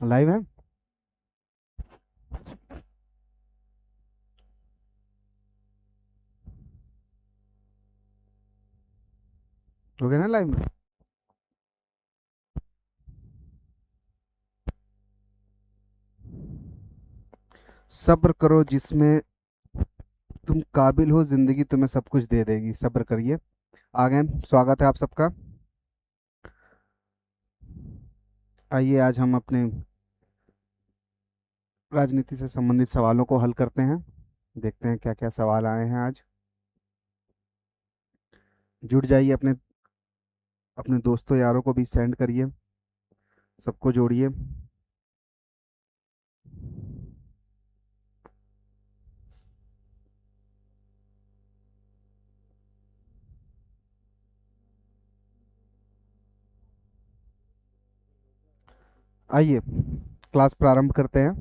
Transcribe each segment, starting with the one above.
Live है। हो गया ना लाइव में। सब्र करो जिसमें तुम काबिल हो, जिंदगी तुम्हें सब कुछ दे देगी, सब्र करिए। आगे स्वागत है आप सबका। आइए आज हम अपने राजनीति से संबंधित सवालों को हल करते हैं। देखते हैं क्या क्या सवाल आए हैं आज। जुड़ जाइए, अपने अपने दोस्तों यारों को भी सेंड करिए, सबको जोड़िए। आइए क्लास प्रारंभ करते हैं।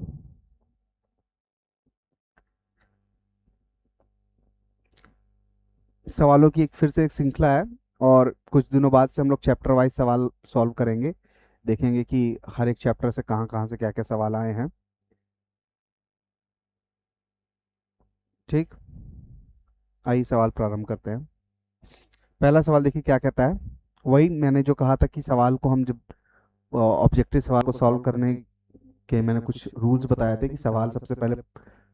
सवालों की एक फिर से एक श्रृंखला है, और कुछ दिनों बाद से हम लोग चैप्टर वाइज सवाल सॉल्व करेंगे। देखेंगे कि हर एक चैप्टर से कहाँ कहाँ से क्या क्या सवाल आए हैं। ठीक, आइए सवाल प्रारंभ करते हैं। पहला सवाल देखिए क्या कहता है। वही मैंने जो कहा था कि सवाल को हम जब ऑब्जेक्टिव सवाल को सॉल्व करने के मैंने कुछ रूल्स बताए थे कि सवाल सबसे पहले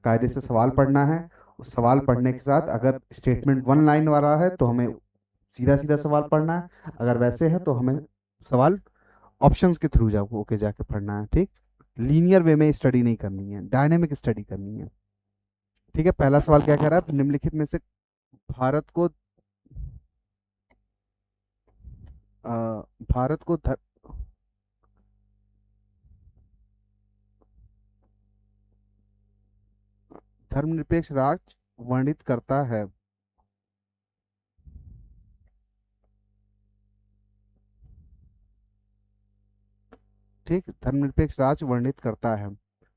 कायदे से सवाल पढ़ना है। उस सवाल पढ़ने के साथ अगर स्टेटमेंट वन लाइन वाला है तो हमें सीधा सीधा सवाल पढ़ना है, अगर वैसे है तो हमें सवाल ऑप्शंस के थ्रू जा होके जाके पढ़ना है। ठीक, लीनियर वे में स्टडी नहीं करनी है, डायनेमिक स्टडी करनी है। ठीक है, पहला सवाल क्या कह रहा है, निम्नलिखित में से भारत को अ, भारत को धर्मनिरपेक्ष राष्ट्र वर्णित करता है। ठीक, धर्मनिरपेक्ष राज्य वर्णित करता है।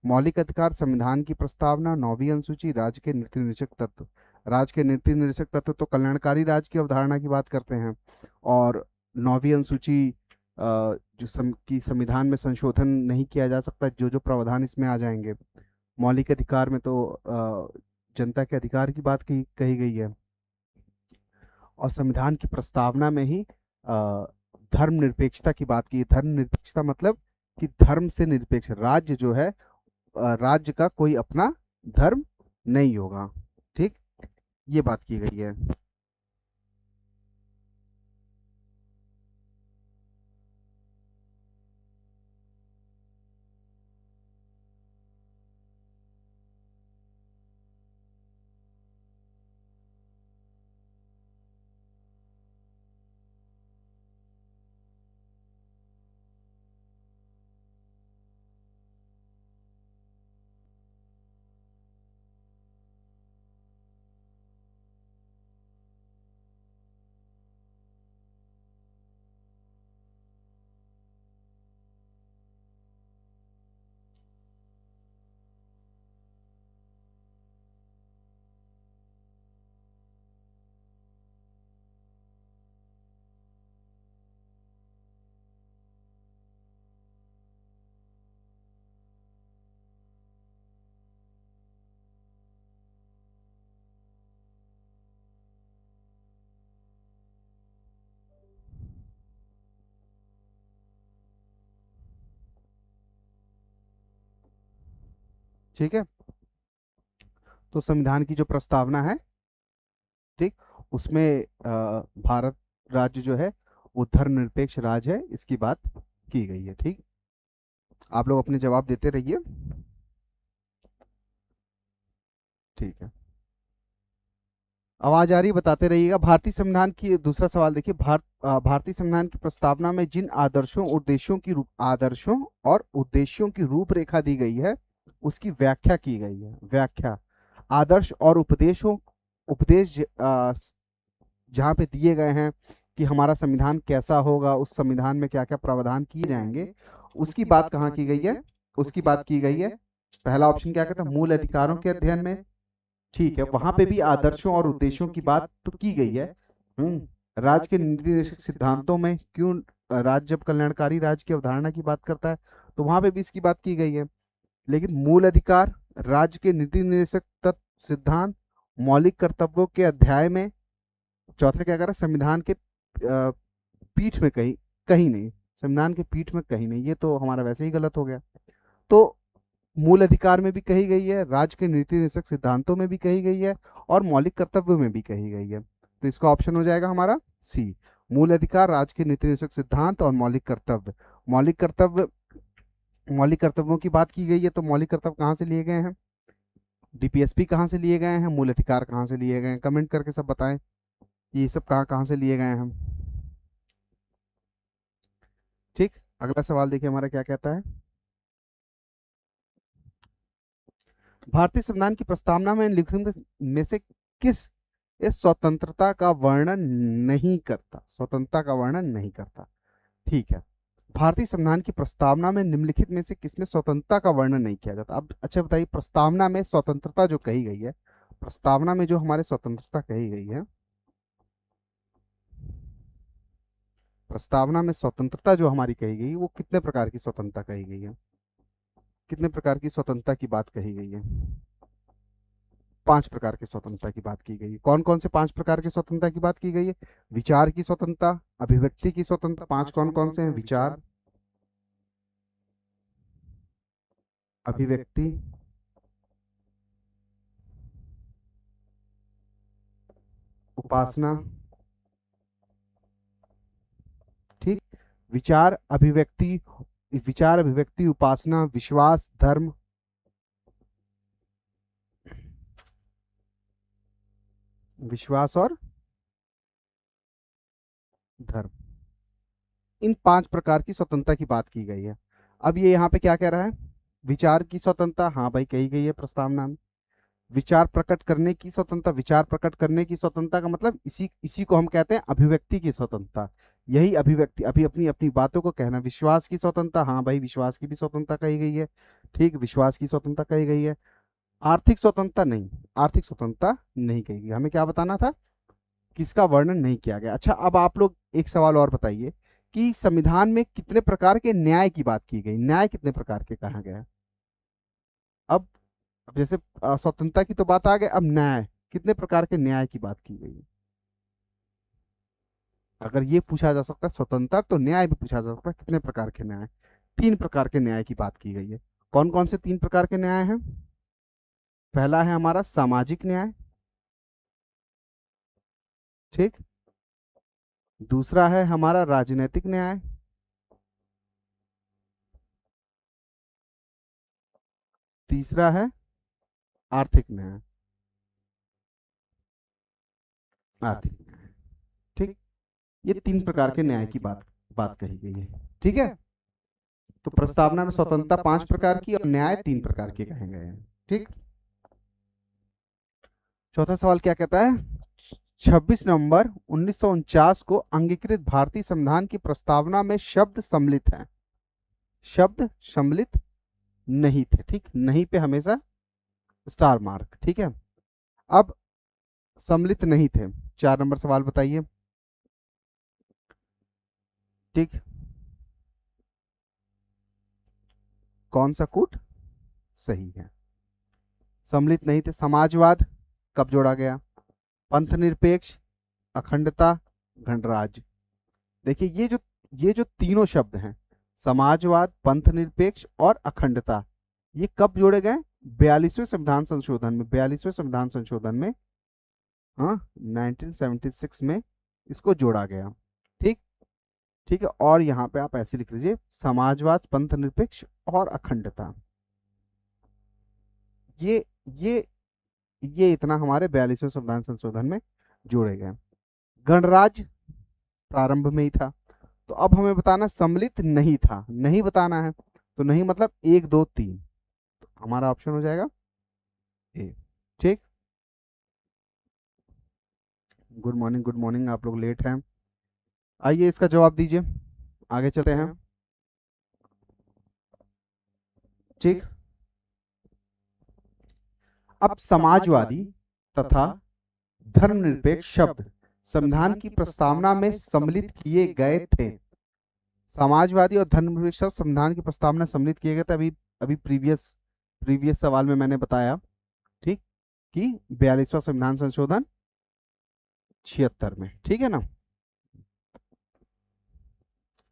मौलिक अधिकार संविधान की प्रस्तावना, नौवीं अनुसूची, राज्य के नीति निरीक्षक तत्व। राज्य के नीति निरीक्षक तत्व तो कल्याणकारी राज्य की अवधारणा की बात करते हैं। और नौवीं अनुसूची जो की संविधान में संशोधन नहीं किया जा सकता, जो जो प्रावधान इसमें आ जाएंगे। मौलिक अधिकार में तो जनता के अधिकार की बात कही गई है। और संविधान की प्रस्तावना में ही धर्मनिरपेक्षता की बात की। धर्मनिरपेक्षता मतलब कि धर्म से निरपेक्ष राज्य जो है, राज्य का कोई अपना धर्म नहीं होगा। ठीक, ये बात की गई है। ठीक है, तो संविधान की जो प्रस्तावना है, ठीक, उसमें भारत राज्य जो है वो धर्मनिरपेक्ष राज्य है, इसकी बात की गई है। ठीक, आप लोग अपने जवाब देते रहिए। ठीक है, आवाज आ रही, बताते रहिएगा। भारतीय संविधान की दूसरा सवाल देखिए। भारतीय संविधान की प्रस्तावना में जिन आदर्शों और उद्देश्यों की रूपरेखा दी गई है, उसकी व्याख्या की गई है। व्याख्या, आदर्श और उपदेश जहाँ पे दिए गए हैं कि हमारा संविधान कैसा होगा, उस संविधान में क्या क्या प्रावधान किए जाएंगे, उसकी बात कहाँ की गई है? उसकी बात की गई है, पहला ऑप्शन क्या कहता है, मूल अधिकारों के अध्ययन में। ठीक है, वहां पे भी आदर्शों और उद्देश्यों की बात तो की गई है। राज्य के नीति निर्देशक सिद्धांतों में क्यों राज्य जब कल्याणकारी राज्य की अवधारणा की बात करता है तो वहां पे भी इसकी बात की गई है। लेकिन मूल अधिकार, राज्य के नीति निर्देशक तत्व, सिद्धांत, मौलिक कर्तव्यों के अध्याय में, चौथा क्या करा, संविधान के पीठ में कहीं कहीं नहीं, संविधान के पीठ में कहीं नहीं, ये तो हमारा वैसे ही गलत हो गया। तो मूल अधिकार में भी कही गई है, राज्य के नीति निर्देशक सिद्धांतों में भी कही गई है, और मौलिक कर्तव्यों में भी कही गई है। तो इसका ऑप्शन हो जाएगा हमारा सी, मूल अधिकार, राज्य के नीति निर्देशक सिद्धांत और मौलिक कर्तव्य। मौलिक कर्तव्य, मौलिक कर्तव्यों की बात की गई है, तो मौलिक कर्तव्य कहाँ से लिए गए हैं, डीपीएसपी कहाँ से लिए गए हैं, मूल अधिकार कहाँ से लिए गए हैं, कमेंट करके सब बताएं कि ये सब कहाँ कहाँ से लिए गए हैं। ठीक, अगला सवाल देखिए हमारा क्या कहता है। भारतीय संविधान की प्रस्तावना में निम्नलिखित में से किस इस स्वतंत्रता का वर्णन नहीं करता, स्वतंत्रता का वर्णन नहीं करता। ठीक है, भारतीय संविधान की प्रस्तावना में निम्नलिखित में से किसमें स्वतंत्रता का वर्णन नहीं किया जाता। अब अच्छा बताइए, प्रस्तावना में स्वतंत्रता जो कही गई है, प्रस्तावना में जो हमारे स्वतंत्रता कही गई है, प्रस्तावना में स्वतंत्रता जो हमारी कही गई, वो कितने प्रकार की स्वतंत्रता कही गई है, कितने प्रकार की स्वतंत्रता की बात कही गई है। 5 प्रकार की स्वतंत्रता की बात की गई है। कौन कौन से 5 प्रकार की स्वतंत्रता की बात की गई है, विचार की स्वतंत्रता, अभिव्यक्ति की स्वतंत्रता, 5 कौन कौन से हैं, विचार, अभिव्यक्ति, उपासना। ठीक, विचार अभिव्यक्ति, विचार अभिव्यक्ति, उपासना, विश्वास, धर्म, विश्वास और धर्म, इन 5 प्रकार की स्वतंत्रता की बात की गई है। अब ये यहाँ पे क्या कह रहा है, विचार की स्वतंत्रता, हाँ भाई कही गई है प्रस्तावना में। विचार प्रकट करने की स्वतंत्रता, विचार प्रकट करने की स्वतंत्रता का मतलब इसी इसी को हम कहते हैं अभिव्यक्ति की स्वतंत्रता, यही अभिव्यक्ति, अभी अपनी अपनी बातों को कहना। विश्वास की स्वतंत्रता, हाँ भाई विश्वास की भी स्वतंत्रता कही गई है। ठीक, विश्वास की स्वतंत्रता कही गई है। आर्थिक स्वतंत्रता नहीं, आर्थिक स्वतंत्रता नहीं कही गई। हमें क्या बताना था, किसका वर्णन नहीं किया गया। अच्छा, अब आप लोग एक सवाल और बताइए कि संविधान में कितने प्रकार के न्याय की बात की गई, न्याय कितने प्रकार के कहा गया। अब जैसे स्वतंत्रता की तो बात आ गई, अब न्याय, कितने प्रकार के न्याय की बात की गई है। अगर ये पूछा जा सकता है स्वतंत्रता, तो न्याय भी पूछा जा सकता है कितने प्रकार के न्याय। 3 प्रकार के न्याय की बात की गई है। कौन कौन से 3 प्रकार के न्याय हैं, पहला है हमारा सामाजिक न्याय, ठीक, दूसरा है हमारा राजनीतिक न्याय, तीसरा है आर्थिक न्याय, आर्थिक न्याय। ठीक, ये 3 प्रकार के न्याय की बात बात कही गई है। ठीक है, तो प्रस्तावना में स्वतंत्रता 5 प्रकार की और न्याय 3 प्रकार के कहे गए हैं। ठीक, चौथा सवाल क्या कहता है, 26 नवंबर 1949 को अंगीकृत भारतीय संविधान की प्रस्तावना में शब्द सम्मिलित हैं, शब्द सम्मिलित नहीं थे। ठीक, नहीं पे हमेशा स्टार मार्क। ठीक है, अब सम्मिलित नहीं थे, 4 नंबर सवाल बताइए। ठीक, कौन सा कूट सही है, सम्मिलित नहीं थे। समाजवाद कब जोड़ा गया, पंथ निरपेक्ष, अखंडता, गणराज्य। देखिए ये जो तीनों शब्द हैं, समाजवाद, पंथ निरपेक्ष और अखंडता, ये कब जोड़े गए, 42वें संविधान संशोधन में, 42वें संविधान संशोधन में, हाँ 1976 में इसको जोड़ा गया। ठीक, ठीक है, और यहाँ पे आप ऐसे लिख लीजिए, समाजवाद, पंथ निरपेक्ष और अखंडता, ये ये ये इतना हमारे 42वें संविधान संशोधन में जोड़े गए। गणराज्य प्रारंभ में ही था। तो अब हमें बताना सम्मिलित नहीं था, नहीं बताना है, तो नहीं मतलब 1 2 3, तो हमारा ऑप्शन हो जाएगा ए। ठीक, गुड मॉर्निंग, गुड मॉर्निंग, आप लोग लेट हैं, आइए इसका जवाब दीजिए, आगे चलते हैं। ठीक, अब समाजवादी तथा धर्मनिरपेक्ष शब्द संविधान की प्रस्तावना में सम्मिलित किए गए थे, समाजवादी और धर्मनिरपेक्ष शब्द संविधान की प्रस्तावना सम्मिलित किए गए थे। अभी अभी प्रीवियस सवाल में मैंने बताया, ठीक, कि 42वां संविधान संशोधन 76 में, ठीक है ना।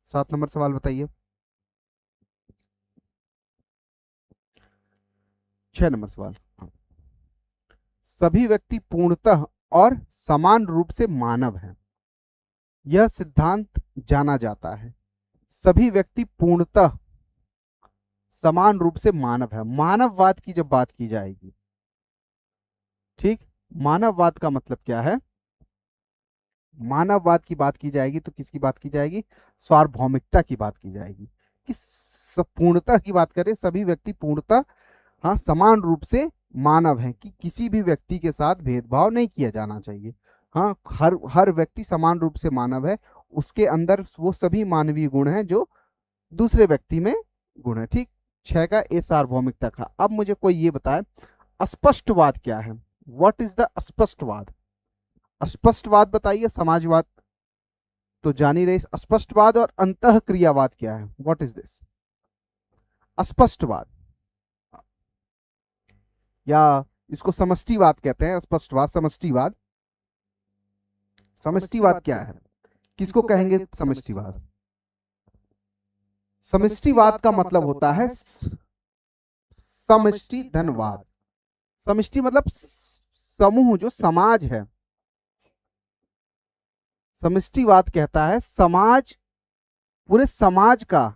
7 नंबर सवाल बताइए। 6 नंबर सवाल, सभी व्यक्ति पूर्णतः और समान रूप से मानव हैं, यह सिद्धांत जाना जाता है। सभी व्यक्ति पूर्णतः समान रूप से मानव है। मानववाद की जब बात की जाएगी, ठीक, मानववाद का मतलब क्या है? मानववाद की बात की जाएगी तो किसकी बात की जाएगी? सार्वभौमिकता की बात की जाएगी। कि पूर्णता की बात करें, सभी व्यक्ति पूर्णतः, हाँ, समान रूप से मानव हैं, कि किसी भी व्यक्ति के साथ भेदभाव नहीं किया जाना चाहिए। हाँ, हर व्यक्ति समान रूप से मानव है, उसके अंदर वो सभी मानवीय गुण हैं जो दूसरे व्यक्ति में गुण है, ठीक। 6 का ए सार्वभौमिकता का। अब मुझे कोई ये बताए, अस्पष्टवाद क्या है? व्हाट इज द अस्पष्टवाद? अस्पष्टवाद बताइए। समाजवाद तो जान ही रहे। अस्पष्टवाद और अंतःक्रियावाद क्या है? What is this? अस्पष्टवाद, या इसको समष्टिवाद कहते हैं। अस्पष्टवाद, समष्टिवाद। समष्टिवाद क्या है? किसको कहेंगे समष्टिवाद? समष्टिवाद का मतलब होता है समष्टि धनवाद। समष्टि मतलब समूह, जो समाज है। समष्टिवाद कहता है समाज, पूरे समाज का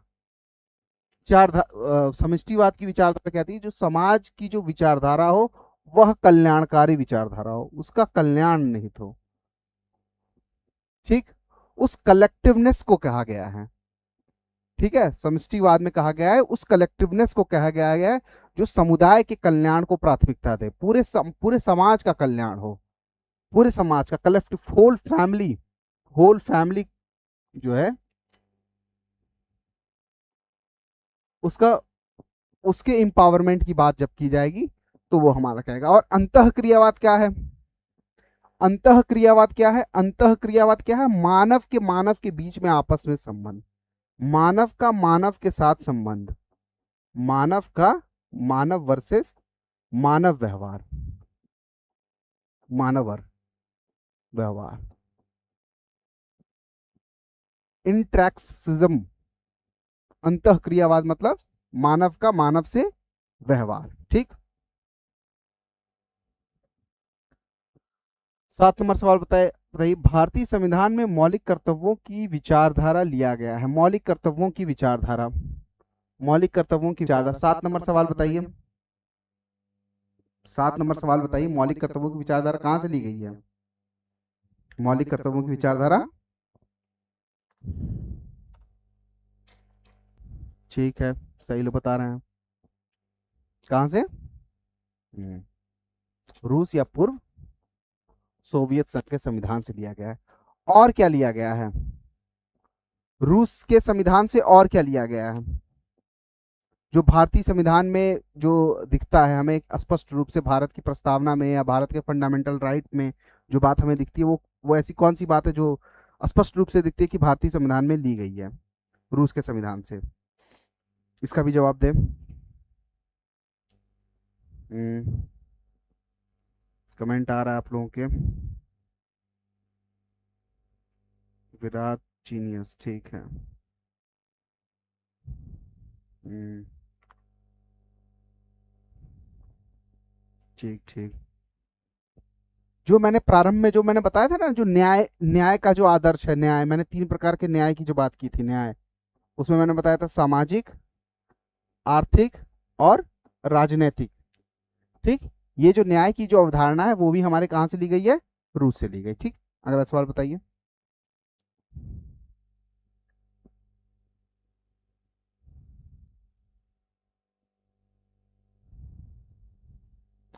समष्टिवाद की विचारधारा कहती है जो समाज की जो विचारधारा हो वह कल्याणकारी विचारधारा हो, उसका कल्याण निहित हो, ठीक। उस कलेक्टिवनेस को कहा गया है, ठीक है। समष्टिवाद में कहा गया है उस कलेक्टिवनेस को कहा गया है जो समुदाय के कल्याण को प्राथमिकता दे, पूरे समाज का कल्याण हो, पूरे समाज का कलेक्टिव, होल फैमिली जो है उसका, उसके एम्पावरमेंट की बात जब की जाएगी तो वो हमारा कहेगा। और अंतःक्रियावाद क्या है? अंतःक्रियावाद क्या है? अंतःक्रियावाद क्या है? मानव के बीच में आपस में संबंध, मानव का मानव के साथ संबंध, मानव का मानव वर्सेस मानव व्यवहार, मानव व्यवहार, इंट्रैक्सिज्म। अंतःक्रियावाद मतलब मानव का मानव से व्यवहार, ठीक। 7 नंबर सवाल बताइए, भारतीय संविधान में मौलिक कर्तव्यों की विचारधारा लिया गया है। मौलिक कर्तव्यों की विचारधारा, मौलिक कर्तव्यों की विचारधारा। 7 नंबर सवाल बताइए। 7 नंबर सवाल बताइए, मौलिक कर्तव्यों की विचारधारा कहां से ली गई है? मौलिक कर्तव्यों की विचारधारा, ठीक है, सही लोग बता रहे हैं। कहां से? रूस या पूर्व सोवियत संघ के संविधान से लिया गया है। और क्या लिया गया है? रूस के संविधान से और क्या लिया गया है? जो भारतीय संविधान में जो दिखता है हमें स्पष्ट रूप से, भारत की प्रस्तावना में या भारत के फंडामेंटल राइट में जो बात हमें दिखती है, वो ऐसी कौन सी बात है जो स्पष्ट रूप से दिखती है कि भारतीय संविधान में ली गई है रूस के संविधान से? इसका भी जवाब दें। कमेंट आ रहा है आप लोगों के। विराट जीनियस, ठीक है। ठीक ठीक। जो मैंने प्रारंभ में जो मैंने बताया था ना, जो न्याय का जो आदर्श है, न्याय, मैंने 3 प्रकार के न्याय की जो बात की थी, न्याय, उसमें मैंने बताया था सामाजिक, आर्थिक और राजनीतिक, ठीक। ये जो न्याय की जो अवधारणा है वो भी हमारे कहां से ली गई है? रूस से ली गई, ठीक। अगला सवाल बताइए।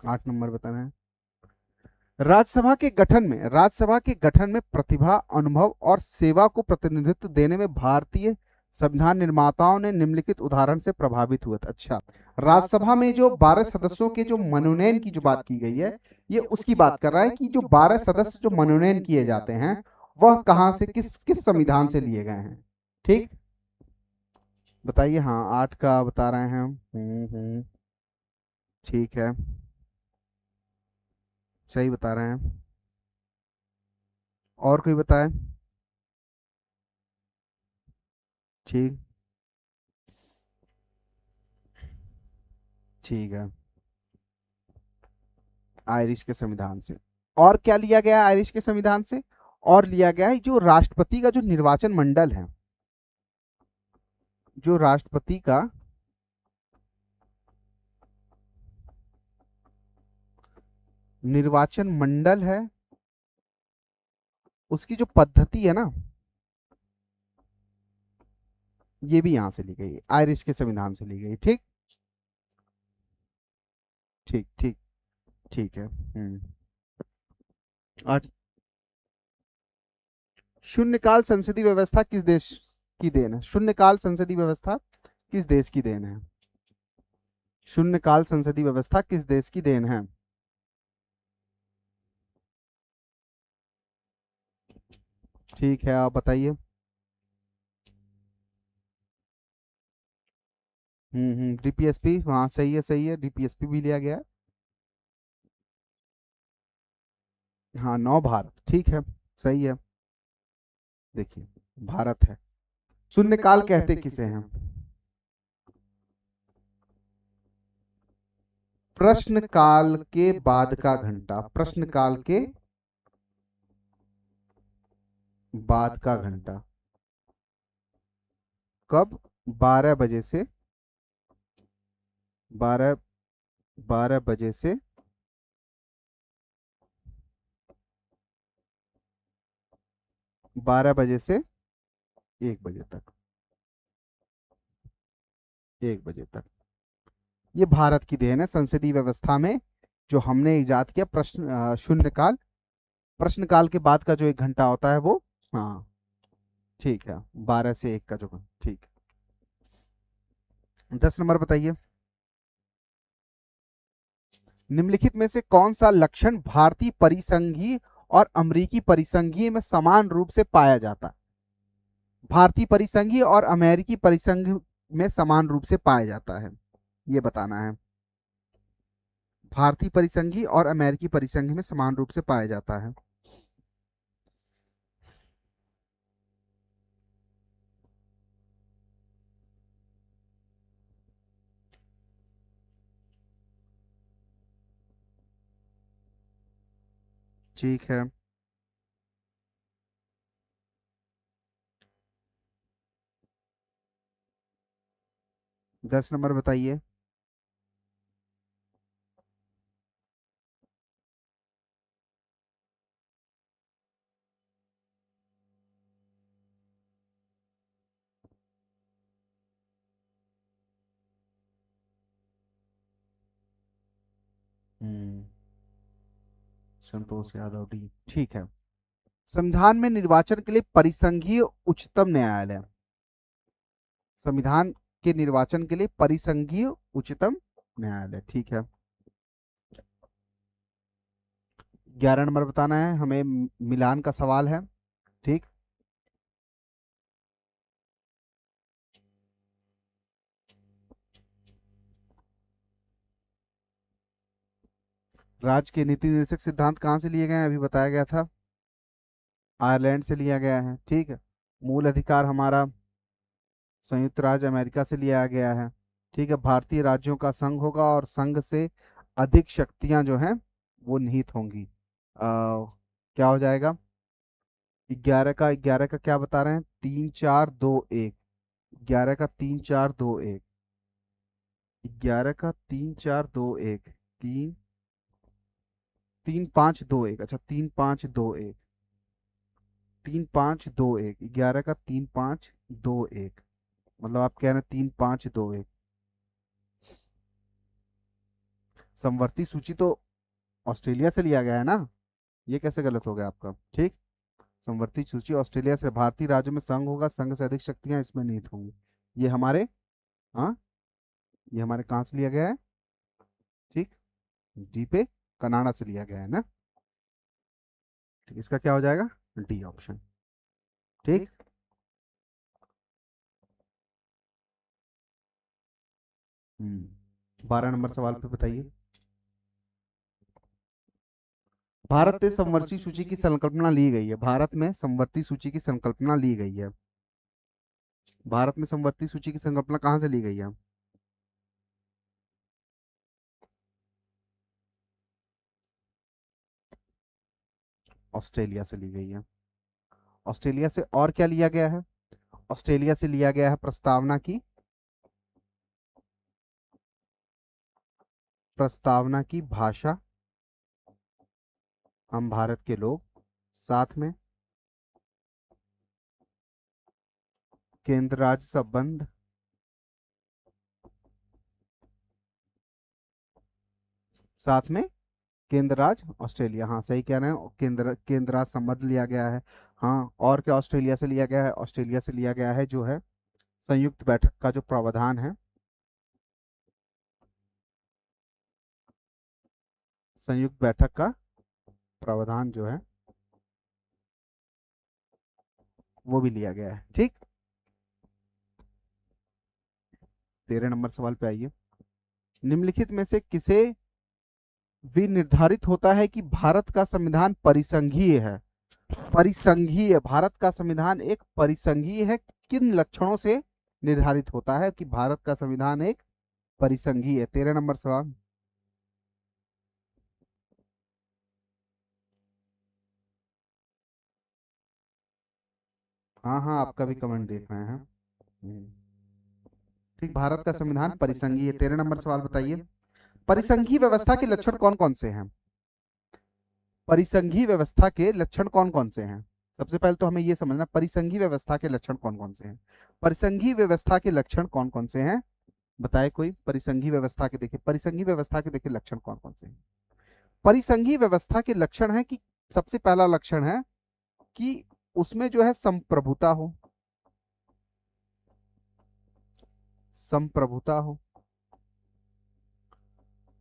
8 नंबर बताना है। राज्यसभा के गठन में प्रतिभा, अनुभव और सेवा को प्रतिनिधित्व देने में भारतीय संविधान निर्माताओं ने निम्नलिखित उदाहरण से प्रभावित हुए थे। अच्छा, राज्यसभा में जो 12 सदस्यों के जो मनोनयन की जो बात की गई है, ये उसकी बात कर रहा है कि जो 12 सदस्य जो मनोनयन किए जाते हैं वह कहां से, किस किस संविधान से लिए गए हैं, ठीक। बताइए। हाँ, 8 का बता रहे हैं हम। ठीक है, सही बता रहे हैं। और कोई बताए? ठीक। ठीक है, आयरिश के संविधान से। और क्या लिया गया है आयरिश के संविधान से? और लिया गया है जो राष्ट्रपति का जो निर्वाचन मंडल है, जो राष्ट्रपति का निर्वाचन मंडल है, उसकी जो पद्धति है ना, ये भी यहां से ली गई, आयरिश के संविधान से ली गई। ठीक। ठीक ठीक। ठीक है। और शून्यकाल संसदीय व्यवस्था किस देश की देन है? शून्यकाल संसदीय व्यवस्था किस देश की देन है? शून्यकाल संसदीय व्यवस्था किस देश की देन है? ठीक है, आप बताइए। डीपीएसपी, हाँ सही है, सही है, डीपीएसपी भी लिया गया है। हाँ, नौ भारत, ठीक है, सही है। देखिए, भारत है। शून्यकाल कहते किसे हैं? प्रश्न काल के बाद का घंटा, प्रश्न काल के बाद का घंटा। कब? 12 बजे से, 12 12 बजे से 12 बजे से 1 बजे तक, 1 बजे तक। ये भारत की देन है संसदीय व्यवस्था में, जो हमने इजाद किया शून्यकाल। प्रश्नकाल के बाद का जो 1 घंटा होता है वो, हाँ ठीक है, 12 से 1 का जो ठीक। 10 नंबर बताइए। निम्नलिखित में से कौन सा लक्षण भारतीय परिसंघीय और अमेरिकी परिसंघीय में समान रूप से पाया जाता है? भारतीय परिसंघीय और अमेरिकी परिसंघ में समान रूप से पाया जाता है, ये बताना है। भारतीय परिसंघीय और अमेरिकी परिसंघ में समान रूप से पाया जाता है। ठीक है। 10 नंबर बताइए। हम्म संतोष यादव डी, ठीक है। संविधान में निर्वाचन के लिए परिसंघीय उच्चतम न्यायालय, संविधान के निर्वाचन के लिए परिसंघीय उच्चतम न्यायालय, ठीक है। 11 नंबर बताना है हमें, मिलान का सवाल है। ठीक। राज्य के नीति निर्देशक सिद्धांत कहाँ से लिए गए हैं? अभी बताया गया था, आयरलैंड से लिया गया है। ठीक है। मूल अधिकार हमारा संयुक्त राज्य अमेरिका से लिया गया है। ठीक है। भारतीय राज्यों का संघ होगा और संघ से अधिक शक्तियां जो हैं वो निहित होंगी। क्या हो जाएगा? 11 का क्या बता रहे हैं? 3 4 2 1। 11 का 3 4 2 1। 11 का 3 4 2 1। 3 3 5 2 1। अच्छा, 3 5 2 1। 3 5 2 1। 11 का 3 5 2 1। मतलब आप कह रहे हैं 3 5 2 1। समवर्ती सूची तो ऑस्ट्रेलिया से लिया गया है ना, ये कैसे गलत हो गया आपका? ठीक। समवर्ती सूची ऑस्ट्रेलिया से, भारतीय राज्यों में संघ होगा, संघ से अधिक शक्तियां इसमें निहित होंगी। ये हमारे, हाँ, ये हमारे कहाँ से लिया गया है? ठीक। डी पे कनाडा से लिया गया है ना। ठीक, इसका क्या हो जाएगा? D option. ठीक। 12 नंबर सवाल पे बताइए। भारत में समवर्ती सूची की संकल्पना ली गई है। भारत में समवर्ती सूची की संकल्पना ली गई है। भारत में समवर्ती सूची की संकल्पना कहाँ से ली गई है? ऑस्ट्रेलिया से ली गई है। ऑस्ट्रेलिया से और क्या लिया गया है? ऑस्ट्रेलिया से लिया गया है प्रस्तावना की भाषा, हम भारत के लोग, साथ में केंद्र राज्य संबंध, साथ में केंद्र राज्य ऑस्ट्रेलिया। हाँ सही कह रहे हैं, केंद्र राज्य संबंध लिया गया है। हाँ, और क्या ऑस्ट्रेलिया से लिया गया है? ऑस्ट्रेलिया से लिया गया है जो है संयुक्त बैठक का जो प्रावधान है, संयुक्त बैठक का प्रावधान जो है वो भी लिया गया है। ठीक, 13 नंबर सवाल पे आइए। निम्नलिखित में से किसे भी निर्धारित होता है कि भारत का संविधान परिसंघीय है? परिसंघीय, भारत का संविधान एक परिसंघीय है। किन लक्षणों से निर्धारित होता है कि भारत का संविधान एक परिसंघीय है? 13 नंबर सवाल। हाँ हाँ, आपका भी कमेंट देख रहे हैं। ठीक, भारत का संविधान परिसंघीय है। 13 नंबर सवाल बताइए। परिसंघीय व्यवस्था के लक्षण कौन कौन से हैं? परिसंघीय व्यवस्था के लक्षण कौन कौन से हैं? सबसे पहले तो हमें यह समझना परिसंघीय व्यवस्था के लक्षण कौन कौन से हैं। परिसंघीय व्यवस्था के लक्षण कौन कौन से हैं? बताए कोई। परिसंघीय व्यवस्था के देखिए, परिसंघीय व्यवस्था के देखिए लक्षण कौन कौन से हैं। परिसंघीय व्यवस्था के लक्षण है कि सबसे पहला लक्षण है कि उसमें जो है संप्रभुता हो, संप्रभुता हो।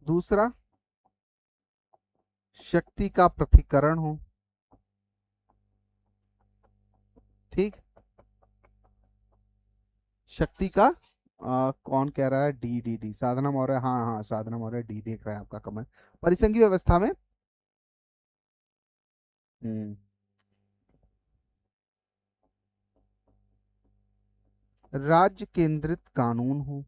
दूसरा, शक्ति का पृथक्करण हो। ठीक, शक्ति का कौन कह रहा है? डी डी डी, साधना मौर्य। हाँ हाँ, साधना मौर्य डी देख रहा है आपका कमेंट। परिसंघीय व्यवस्था में हम्म, राज्य केंद्रित कानून हो।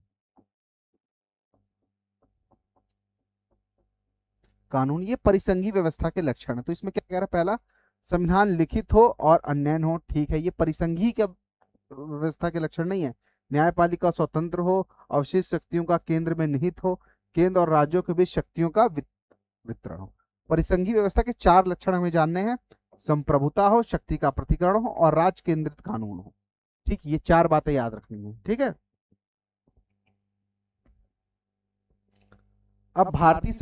कानून, ये परिसंघीय व्यवस्था के लक्षण है। तो इसमें क्या कह रहा है? पहला, संविधान लिखित हो और अन्वयन हो। ठीक है, ये परिसंघीय के व्यवस्था के लक्षण नहीं है। न्यायपालिका स्वतंत्र हो, अवशिष्ट शक्तियों का केंद्र में निहित हो, केंद्र और राज्यों के बीच शक्तियों का वितरण हो। परिसंघीय व्यवस्था के 4 लक्षण हमें जानने हैं। संप्रभुता हो, शक्ति का प्रतिकरण हो और राज्य केंद्रित कानून हो। ठीक, ये 4 बातें याद रखनी है। ठीक है, अब भारतीय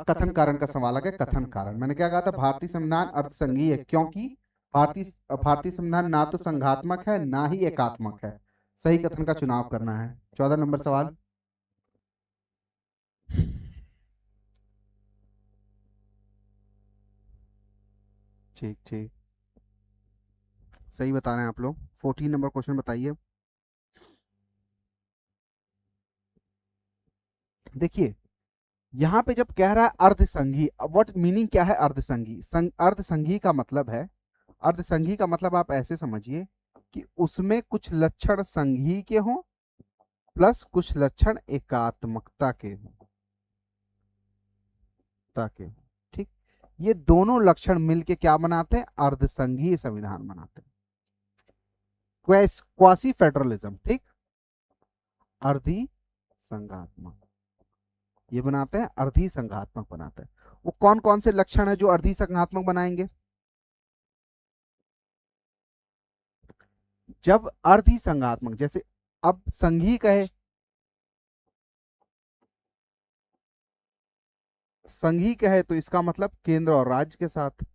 कथन कारण का सवाल आ गया। कथन कारण, मैंने क्या कहा था? भारतीय संविधान अर्थसंघीय है क्योंकि भारतीय संविधान ना तो संघात्मक है ना ही एकात्मक है। सही कथन का चुनाव करना है। 14 नंबर सवाल। ठीक ठीक, सही बता रहे हैं आप लोग। 14 नंबर क्वेश्चन बताइए। देखिए, यहां पे जब कह रहा है अर्धसंघी, व्हाट मीनिंग क्या है अर्धसंघी? अर्धसंघी का मतलब है, अर्धसंघी का मतलब आप ऐसे समझिए कि उसमें कुछ लक्षण संघी के हों प्लस कुछ लक्षण एकात्मकता के हों, ताकि, ठीक, ये दोनों लक्षण मिलके क्या बनाते हैं? अर्धसंघीय संविधान बनाते हैं। क्वासी फेडरलिज्म, ठीक, अर्धि संघात्मक, ये बनाते हैं अर्धि संघात्मक बनाते हैं। वो कौन कौन से लक्षण है जो अर्धि संघात्मक बनाएंगे? जब अर्धि संघात्मक, जैसे अब संघी कहे, संघी कहे तो इसका मतलब केंद्र और राज्य के साथ,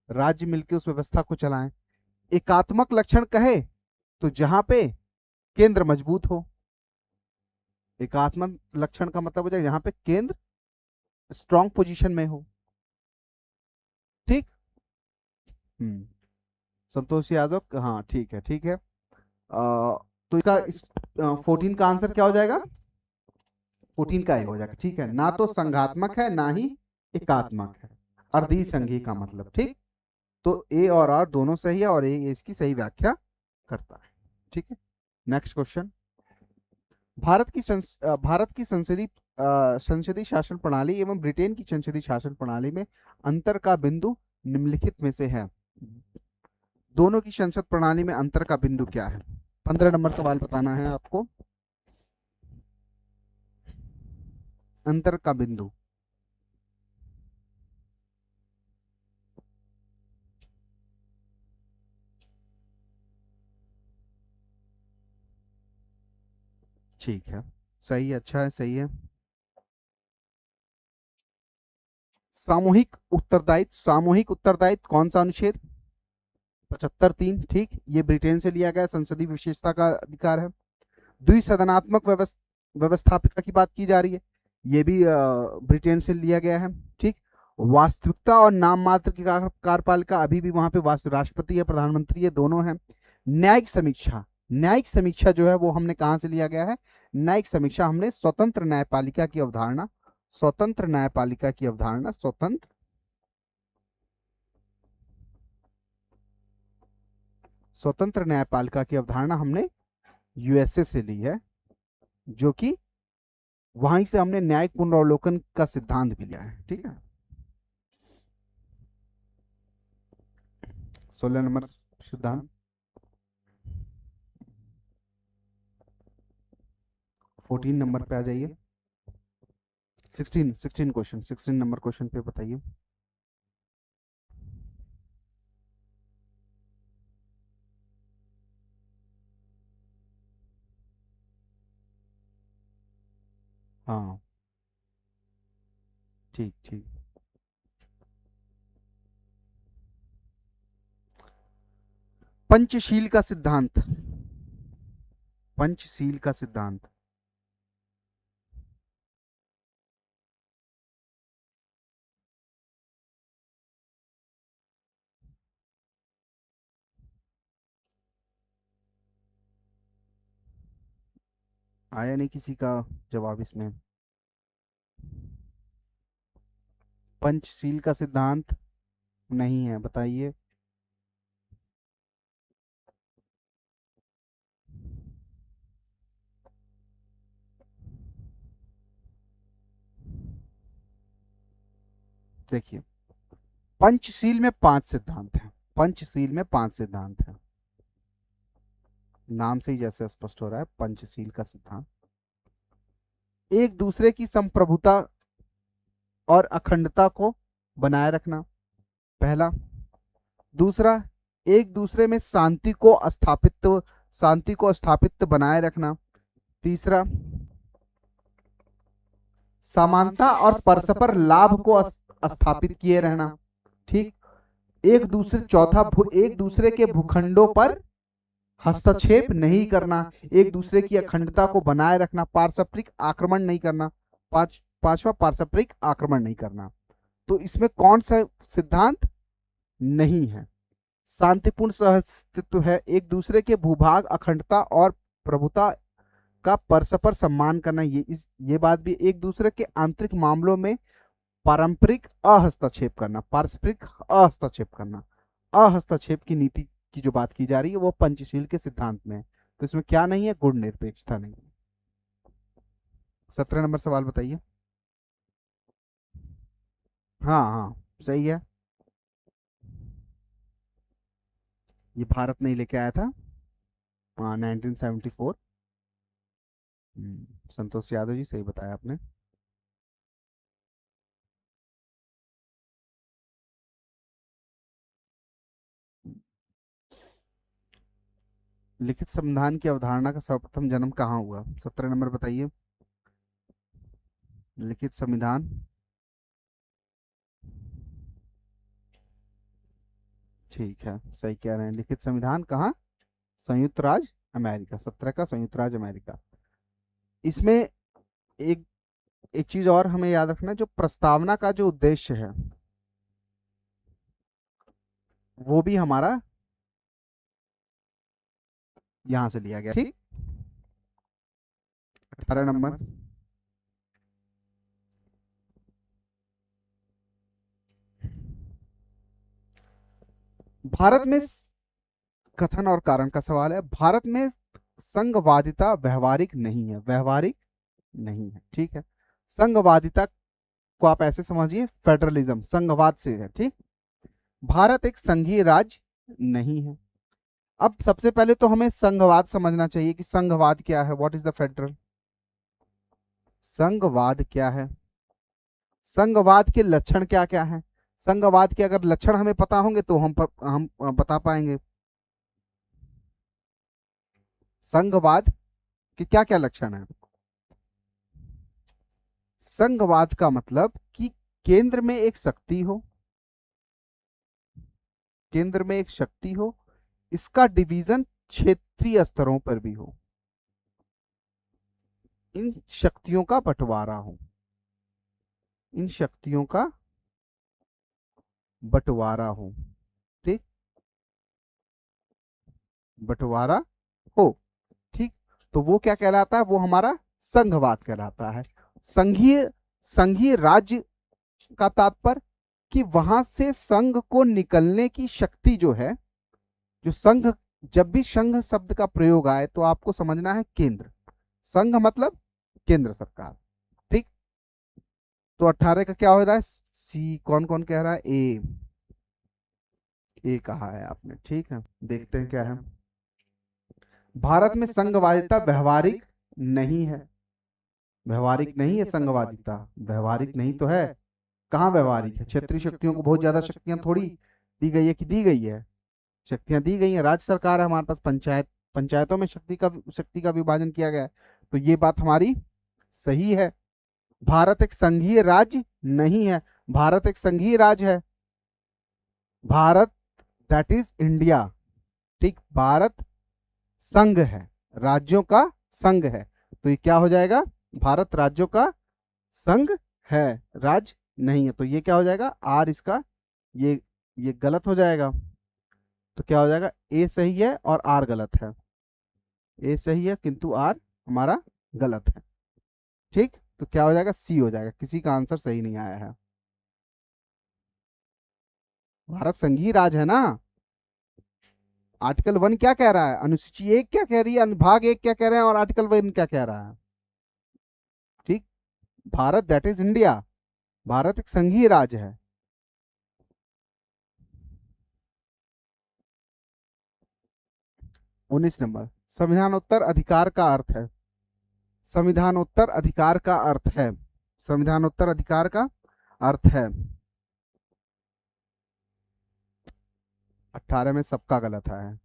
राज्य मिलकर उस व्यवस्था को चलाएं। एकात्मक लक्षण कहे तो जहां पे केंद्र मजबूत हो। एकात्मक लक्षण का मतलब हो जाए जहां पे केंद्र स्ट्रांग पोजीशन में हो। ठीक, हम्म, संतोष यादव, हाँ ठीक है ठीक है। तो इसका इस 14 का आंसर क्या हो जाएगा? 14 का ए हो जाएगा। ठीक है, ना तो संघात्मक है ना ही एकात्मक है, अर्धसंघी का मतलब। ठीक, तो ए और आर दोनों सही है और ए इसकी सही व्याख्या करता है। ठीक है, नेक्स्ट क्वेश्चन। भारत की संसदीय शासन प्रणाली एवं ब्रिटेन की संसदीय शासन प्रणाली में अंतर का बिंदु निम्नलिखित में से है। दोनों की संसद प्रणाली में अंतर का बिंदु क्या है? 15 नंबर सवाल बताना है आपको। अंतर का बिंदु। ठीक है, सही है, अच्छा है, सही है। सामूहिक उत्तरदायित्व कौन सा अनुच्छेद? 75(3). ठीक, ये ब्रिटेन से लिया गया संसदीय विशेषता का अधिकार है। द्विसदनात्मक व्यवस्थापिका की बात की जा रही है, ये भी ब्रिटेन से लिया गया है। ठीक, वास्तविकता और नाम मात्र की कार्यपालिका, अभी भी वहां पे वास्तु राष्ट्रपति है, प्रधानमंत्री है, दोनों है। न्यायिक समीक्षा जो है वो हमने कहां से लिया गया है? न्यायिक समीक्षा हमने स्वतंत्र न्यायपालिका की अवधारणा, स्वतंत्र न्यायपालिका की अवधारणा हमने यूएसए से ली है, जो कि वहीं से हमने न्यायिक पुनरावलोकन का सिद्धांत भी लिया है। ठीक है, 16 नंबर सिद्धांत। 14 नंबर पे आ जाइए। 16 नंबर क्वेश्चन पे बताइए। हाँ, ठीक ठीक। पंचशील का सिद्धांत, पंचशील का सिद्धांत। आया नहीं किसी का जवाब इसमें? पंचशील का सिद्धांत नहीं है, बताइए। देखिए, पंचशील में 5 सिद्धांत हैं। पंचशील में 5 सिद्धांत हैं, नाम से ही जैसे स्पष्ट हो रहा है, पंचशील का सिद्धांत। एक दूसरे की संप्रभुता और अखंडता को बनाए रखना, पहला। दूसरा, एक दूसरे में शांति को स्थापित बनाए रखना। तीसरा, समानता और परस्पर लाभ को स्थापित किए रहना। ठीक, एक दूसरे के भूखंडों पर हस्तक्षेप नहीं करना, एक दूसरे की अखंडता को बनाए रखना, पारस्परिक आक्रमण नहीं करना। पांचवा, पारस्परिक आक्रमण नहीं करना। तो इसमें कौन सा सिद्धांत नहीं है? शांतिपूर्ण सहअस्तित्व है, एक दूसरे के भूभाग, अखंडता और प्रभुता का परस्पर सम्मान करना। ये बात भी, एक दूसरे के आंतरिक मामलों में पारस्परिक अहस्तक्षेप करना, अहस्तक्षेप की नीति की जो बात की जा रही है वो पंचशील के सिद्धांत में है। तो इसमें क्या नहीं है? गुण निरपेक्षता नहीं है। 17 नंबर सवाल बताइए। हाँ हाँ, सही है, ये भारत नहीं लेके आया था। हाँ, 1974। संतोष यादव जी, सही बताया आपने। लिखित संविधान की अवधारणा का सर्वप्रथम जन्म कहाँ हुआ? 17 नंबर बताइए। लिखित संविधान, ठीक है, सही कह रहे हैं। लिखित संविधान कहाँ? संयुक्त राज्य अमेरिका। 17 का संयुक्त राज्य अमेरिका। इसमें एक एक चीज और हमें याद रखना है, जो प्रस्तावना का जो उद्देश्य है वो भी हमारा यहां से लिया गया। ठीक, नंबर, भारत में कथन और कारण का सवाल है। भारत में संघवादिता व्यवहारिक नहीं है, व्यवहारिक नहीं है, ठीक है। संघवादिता को आप ऐसे समझिए, फेडरलिज्म संघवाद से है, ठीक। भारत एक संघीय राज्य नहीं है। अब सबसे पहले तो हमें संघवाद समझना चाहिए कि संघवाद क्या है, व्हाट इज द फेडरल। संघवाद क्या है, संघवाद के लक्षण क्या क्या है। संघवाद के अगर लक्षण हमें पता होंगे तो हम बता पाएंगे संघवाद के क्या क्या लक्षण है। संघवाद का मतलब कि केंद्र में एक शक्ति हो, केंद्र में एक शक्ति हो, इसका डिवीजन क्षेत्रीय स्तरों पर भी हो, इन शक्तियों का बंटवारा हो, इन शक्तियों का बंटवारा हो, ठीक, बंटवारा हो, ठीक। तो वो क्या कहलाता है, वो हमारा संघवाद कहलाता है। संघीय संघीय राज्य का तात्पर्य कि वहां से संघ को निकलने की शक्ति जो है, जो संघ, जब भी संघ शब्द का प्रयोग आए तो आपको समझना है केंद्र, संघ मतलब केंद्र सरकार, ठीक। तो 18 का क्या हो रहा है, सी, कौन कौन कह रहा है, ए कहा है आपने, ठीक है। देखते हैं क्या है। भारत में संघवादिता व्यवहारिक नहीं है, व्यवहारिक नहीं है संघवादिता, व्यवहारिक नहीं तो है, कहाँ व्यवहारिक है। क्षेत्रीय शक्तियों को बहुत ज्यादा शक्तियां थोड़ी दी गई है, कि दी गई है, शक्तियां दी गई हैं। राज्य सरकार है हमारे पास, पंचायत, पंचायतों में शक्ति का विभाजन किया गया है। तो ये बात हमारी सही है। भारत एक संघीय राज्य नहीं है, भारत एक संघीय राज्य है। भारत दैट इज इंडिया, ठीक। भारत संघ है, राज्यों का संघ है। तो ये क्या हो जाएगा, भारत राज्यों का संघ है, राज्य नहीं है। तो ये क्या हो जाएगा, आर इसका, ये गलत हो जाएगा। तो क्या हो जाएगा, ए सही है और आर गलत है, ए सही है किंतु आर हमारा गलत है, ठीक। तो क्या हो जाएगा, सी हो जाएगा, किसी का आंसर सही नहीं आया है। भारत संघीय राज है ना। आर्टिकल 1 क्या कह रहा है, अनुसूची 1 क्या कह रही है, अनुभाग 1 क्या कह रहे हैं, और आर्टिकल 1 क्या कह रहा है, ठीक। Bharat that is India, Bharat एक संघीय राज्य है। उन्नीस नंबर, संविधानोत्तर अधिकार का अर्थ है, संविधानोत्तर अधिकार का अर्थ है, संविधानोत्तर अधिकार का अर्थ है। 18 में सबका गलत है।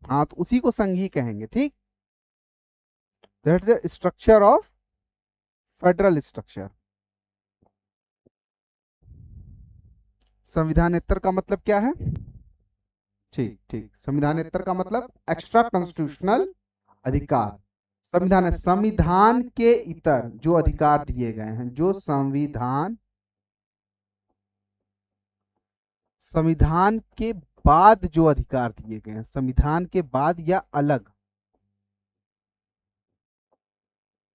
हाँ, तो उसी को संघीय कहेंगे, ठीक। That's the structure of federal structure. संविधानेतर का मतलब क्या है, ठीक ठीक, संविधानेतर का मतलब एक्स्ट्रा कॉन्स्टिट्यूशनल अधिकार। संविधान, संविधान के इतर जो अधिकार दिए गए हैं, जो संविधान, संविधान के बाद जो अधिकार दिए गए हैं, संविधान के बाद या अलग,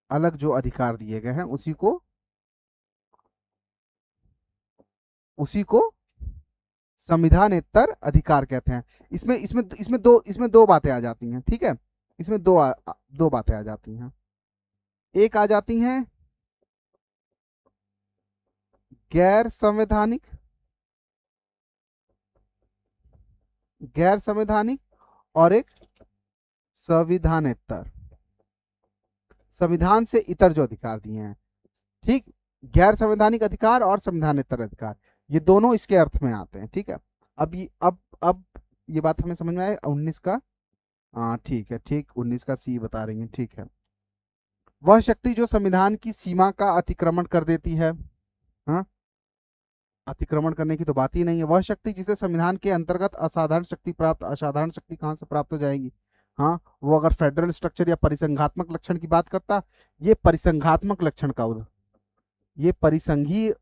अलग जो अधिकार दिए गए हैं उसी को संविधानेतर अधिकार कहते हैं। इसमें इसमें इसमें दो बातें आ जाती हैं, ठीक है। इसमें दो बातें आ जाती हैं। एक आ जाती हैं गैर संवैधानिक, गैर संवैधानिक, और एक संविधानेतर, संविधान से इतर जो अधिकार दिए हैं, ठीक। गैर संवैधानिक अधिकार और संविधानेतर अधिकार, ये दोनों इसके अर्थ में आते हैं, ठीक है। अब ये अब ये बात हमें समझ में आए 19 का, हाँ ठीक है, ठीक, 19 का सी बता रही है, ठीक है। वह शक्ति जो संविधान की सीमा का अतिक्रमण कर देती है, हाँ, अतिक्रमण करने की तो बात ही नहीं है। वह शक्ति जिसे संविधान के अंतर्गत असाधारण शक्ति प्राप्त, असाधारण शक्ति कहां से प्राप्त हो जाएगी, हाँ, वो अगर फेडरल स्ट्रक्चर या परिसंघात्मक लक्षण की बात करता, ये परिसंघात्मक लक्षण का ये परिसंघीय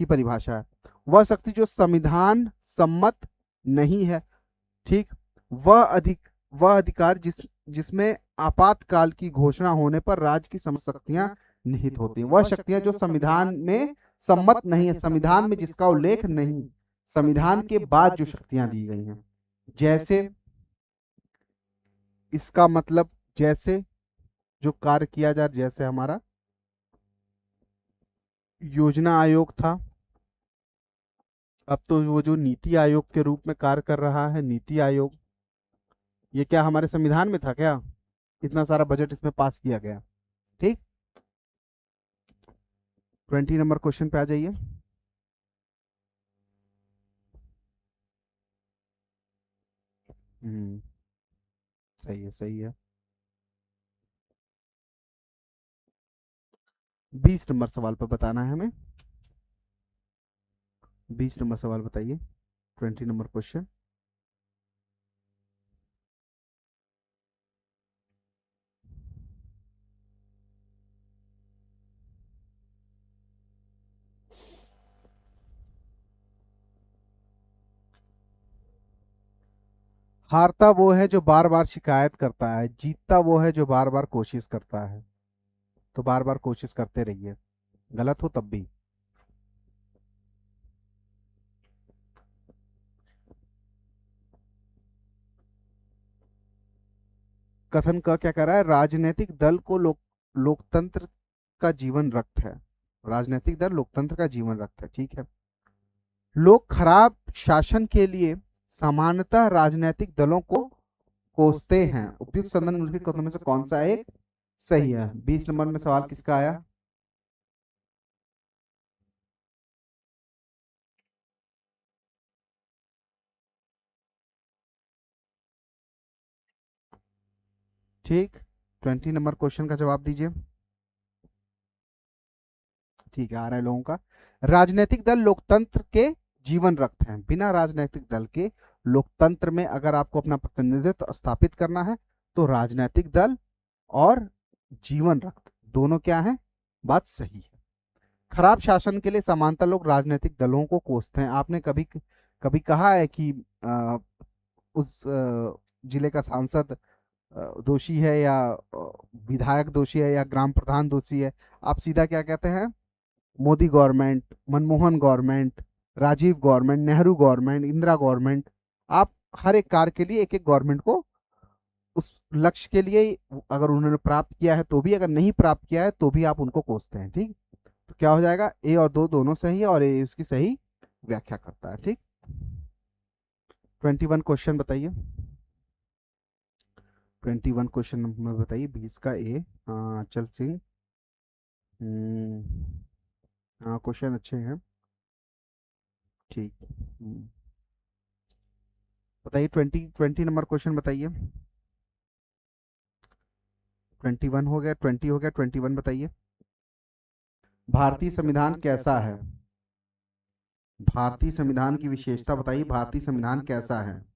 की परिभाषा है। वह शक्ति जो संविधान सम्मत नहीं है, ठीक। वह वह अधिकार जिसमें आपातकाल की घोषणा होने पर राज्य की समस्त शक्तियां निहित होती हैं। वह शक्तियां जो संविधान में सम्मत नहीं है, संविधान में जिसका उल्लेख नहीं, संविधान के बाद जो शक्तियां दी गई हैं। जैसे इसका मतलब जैसे जो कार्य किया जाए, जैसे हमारा योजना आयोग था, अब तो वो जो नीति आयोग के रूप में कार्य कर रहा है, नीति आयोग, ये क्या हमारे संविधान में था क्या? इतना सारा बजट इसमें पास किया गया। ठीक, 20 नंबर क्वेश्चन पे आ जाइए। हम्म, सही है, सही है। 20 नंबर सवाल पर बताना है हमें। 20 नंबर सवाल बताइए, 20 नंबर क्वेश्चन। हारता वो है जो बार बार शिकायत करता है, जीतता वो है जो बार बार कोशिश करता है। तो बार बार कोशिश करते रहिए, गलत हो तब भी। कथन का क्या कह रहा है? राजनीतिक दल को लोकतंत्र का जीवन रक्त है। राजनीतिक दल लोकतंत्र का जीवन रक्त है, ठीक है। लोग खराब शासन के लिए सामान्यतः राजनीतिक दलों को कोसते हैं। उपयुक्त संदर्भ निम्नलिखित कथनों में से कौन सा एक सही है? 20 नंबर में सवाल किसका आया? ठीक, 20 नंबर क्वेश्चन का जवाब दीजिए। ठीक है, आ रहा है लोगों का। राजनीतिक दल लोकतंत्र के जीवन रक्त हैं। बिना राजनीतिक दल के लोकतंत्र में अगर आपको अपना प्रतिनिधित्व स्थापित करना है तो राजनीतिक दल और जीवन रक्त दोनों क्या है? बात सही है। खराब शासन के लिए समानता लोग राजनीतिक दलों को कोसते हैं। आपने कभी कभी कहा है कि उस जिले का सांसद दोषी है या विधायक दोषी है या ग्राम प्रधान दोषी है? आप सीधा क्या कहते हैं? Modi government, Manmohan government, Rajiv government, Nehru government, Indira government. आप हर एक कार्य के लिए एक एक गवर्नमेंट को उस लक्ष्य के लिए अगर उन्होंने प्राप्त किया है तो भी, अगर नहीं प्राप्त किया है तो भी आप उनको कोसते हैं। ठीक, तो क्या हो जाएगा? ए और दो दोनों सही है और ए उसकी सही व्याख्या करता है। ठीक, 21 क्वेश्चन बताइए। 21 क्वेश्चन में बताइए, 20 का ए। हाँ, चल सिंह। हाँ, क्वेश्चन अच्छे हैं। ठीक, बताइए, 20 नंबर क्वेश्चन बताइए। 21 हो गया, 20 हो गया, 21 बताइए। भारतीय संविधान कैसा है? भारतीय संविधान की विशेषता बताइए, भारतीय संविधान कैसा है?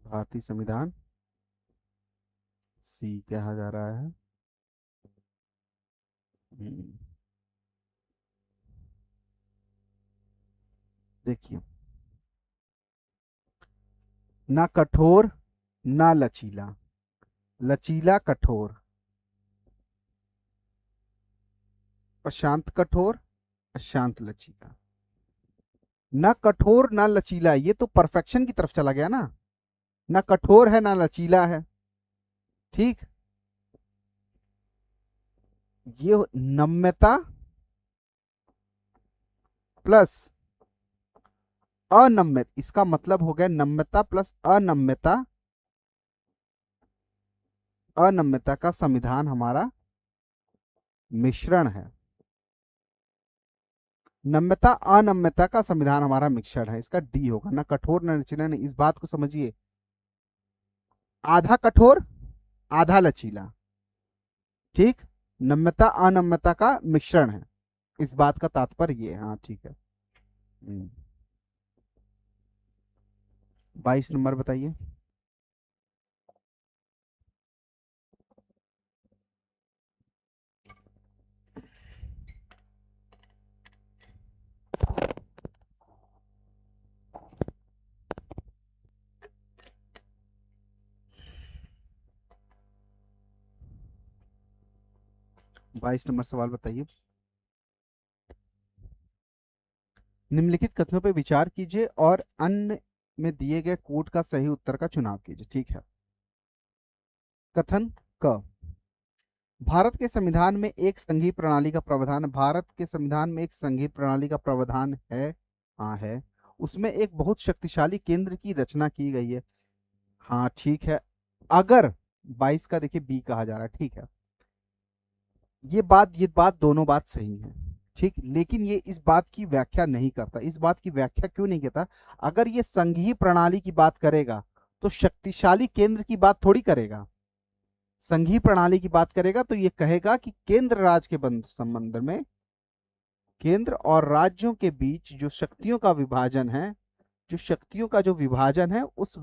भारतीय संविधान सी कहा जा रहा है। हम्म, देखिए, ना कठोर ना लचीला, लचीला कठोर, अशांत कठोर, अशांत लचीला। ना कठोर ना लचीला, ये तो परफेक्शन की तरफ चला गया ना। ना कठोर है ना लचीला है। ठीक, ये नम्यता प्लस अनम्यता, इसका मतलब हो गया नम्यता प्लस अनम्यता। अनम्यता का संविधान हमारा मिश्रण है। नम्यता अनम्यता का संविधान हमारा मिश्रण है, इसका डी होगा। ना कठोर ना लचीला, नहीं, इस बात को समझिए। आधा कठोर आधा लचीला। ठीक, नम्यता अनम्यता का मिश्रण है, इस बात का तात्पर्य ये है। हाँ, ठीक है। 22 नंबर बताइए। 22 नंबर सवाल बताइए। निम्नलिखित कथनों पर विचार कीजिए और अन्य में दिए गए कोड का सही उत्तर का चुनाव कीजिए। ठीक है। कथन क, भारत के संविधान में एक संघीय प्रणाली का प्रावधान, भारत के संविधान में एक संघीय प्रणाली का प्रावधान है। हाँ है। उसमें एक बहुत शक्तिशाली केंद्र की रचना की गई है। हाँ ठीक है। अगर 22 का देखिए बी कहा जा रहा है। ठीक है। ये बात दोनों बात सही है। ठीक, लेकिन ये इस बात की व्याख्या नहीं करता। इस बात की व्याख्या क्यों नहीं करता? अगर ये संघीय प्रणाली की बात करेगा तो शक्तिशाली केंद्र की बात थोड़ी करेगा। संघीय प्रणाली की बात करेगा तो ये कहेगा कि केंद्र राज्य के संबंध में केंद्र और राज्यों के बीच जो शक्तियों का विभाजन है, जो शक्तियों का जो विभाजन है, उस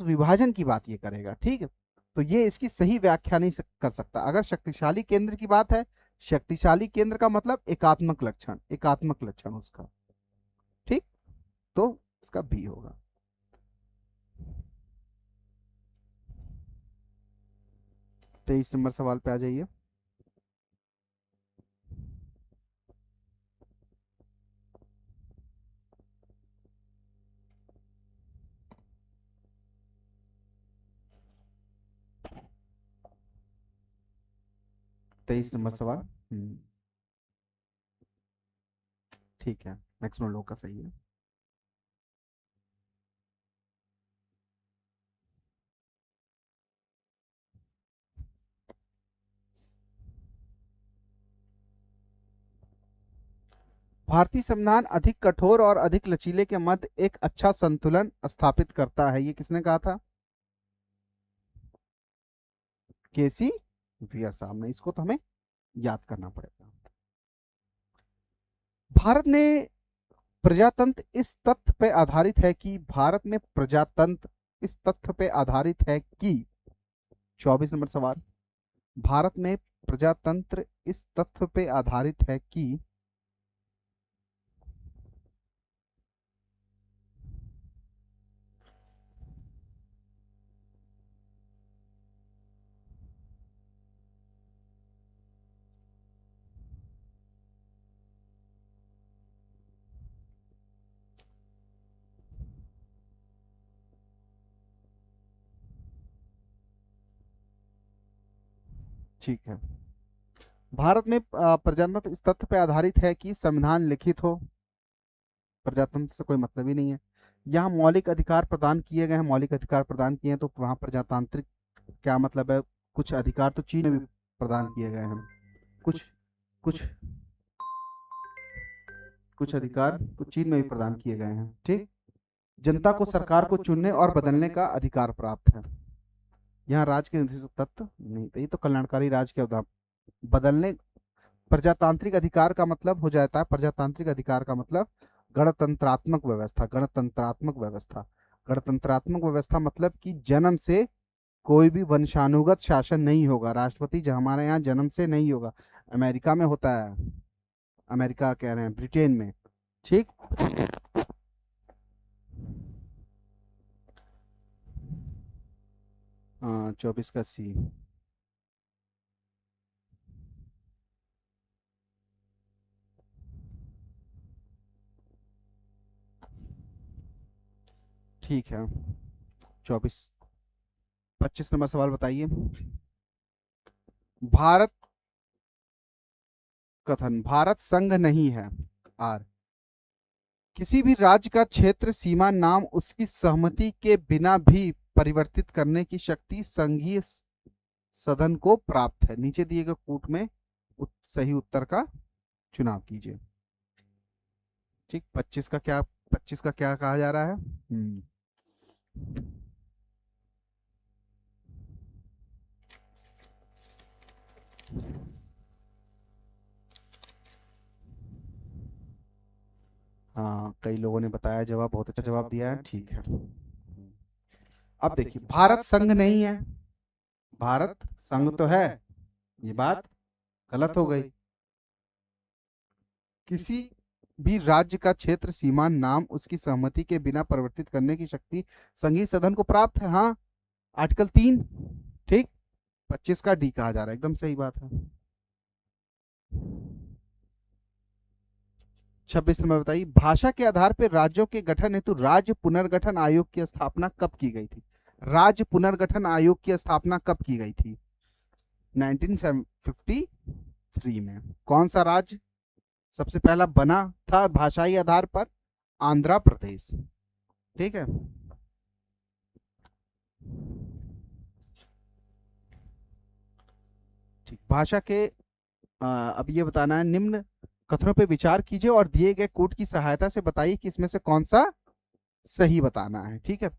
विभाजन की बात ये करेगा। ठीक है। तो ये इसकी सही व्याख्या नहीं कर सकता। अगर शक्तिशाली केंद्र की बात है, शक्तिशाली केंद्र का मतलब एकात्मक लक्षण, एकात्मक लक्षण उसका। ठीक, तो इसका बी होगा। तेईस नंबर सवाल पे आ जाइए। तेईस नंबर सवाल। ठीक है, मैक्सिमम लोग का सही है। भारतीय संविधान अधिक कठोर और अधिक लचीले के मध्य एक अच्छा संतुलन स्थापित करता है। ये किसने कहा था? केसी वीर साहब ने। इसको तो हमें याद करना पड़ेगा। भारत ने प्रजातंत्र इस तथ्य पे आधारित है कि भारत में प्रजातंत्र इस तथ्य पे आधारित है कि 24 नंबर सवाल, भारत में प्रजातंत्र इस तथ्य पे आधारित है कि ठीक है, भारत में प्रजातंत्र इस तथ्य पे आधारित है कि संविधान लिखित हो। प्रजातंत्र से कोई मतलब ही नहीं है। यहाँ मौलिक अधिकार प्रदान किए गए हैं, मौलिक अधिकार प्रदान किए हैं, तो वहां प्रजातांत्रिक क्या मतलब है? कुछ अधिकार तो चीन में भी प्रदान किए गए हैं। कुछ कुछ कुछ अधिकार तो चीन में भी प्रदान किए गए हैं। ठीक, जनता को सरकार को चुनने और बदलने का अधिकार प्राप्त है। यहाँ राज के निर्देशक तत्व नहीं, तो ये तो कल्याणकारी राज के अवधान बदलने। प्रजातांत्रिक अधिकार का मतलब हो जाता है, प्रजातांत्रिक अधिकार का मतलब गणतंत्रात्मक व्यवस्था। गणतंत्रात्मक व्यवस्था, गणतंत्रात्मक व्यवस्था मतलब कि जन्म से कोई भी वंशानुगत शासन नहीं होगा। राष्ट्रपति जो हमारे यहाँ जन्म से नहीं होगा, अमेरिका में होता है। अमेरिका कह रहे हैं, ब्रिटेन में। ठीक, 24 का सी। ठीक है, 24 25 नंबर सवाल बताइए। भारत कथन, भारत संघ नहीं है। आर, किसी भी राज्य का क्षेत्र सीमा नाम उसकी सहमति के बिना भी परिवर्तित करने की शक्ति संघीय सदन को प्राप्त है। नीचे दिए गए कूट में सही उत्तर का चुनाव कीजिए। ठीक, 25 का क्या कहा जा रहा है? हाँ, कई लोगों ने बताया जवाब, बहुत अच्छा जवाब दिया है। ठीक है, अब देखिए, भारत संघ नहीं है, भारत संघ तो है, ये बात गलत हो गई। किसी भी राज्य का क्षेत्र सीमा नाम उसकी सहमति के बिना परिवर्तित करने की शक्ति संघीय सदन को प्राप्त है। हाँ, आर्टिकल 3। ठीक, 25 का डी कहा जा रहा है, एकदम सही बात है। 26 नंबर बताइए, भाषा के आधार पर राज्यों के गठन हेतु राज्य पुनर्गठन आयोग की स्थापना कब की गई थी? राज्य पुनर्गठन आयोग की स्थापना कब की गई थी? 1953 में। कौन सा राज्य सबसे पहला बना था भाषाई आधार पर? आंध्र प्रदेश। ठीक है, ठीक। भाषा के अब ये बताना है, निम्न कथनों पे विचार कीजिए और दिए गए कोड की सहायता से बताइए कि इसमें से कौन सा सही बताना है। ठीक है,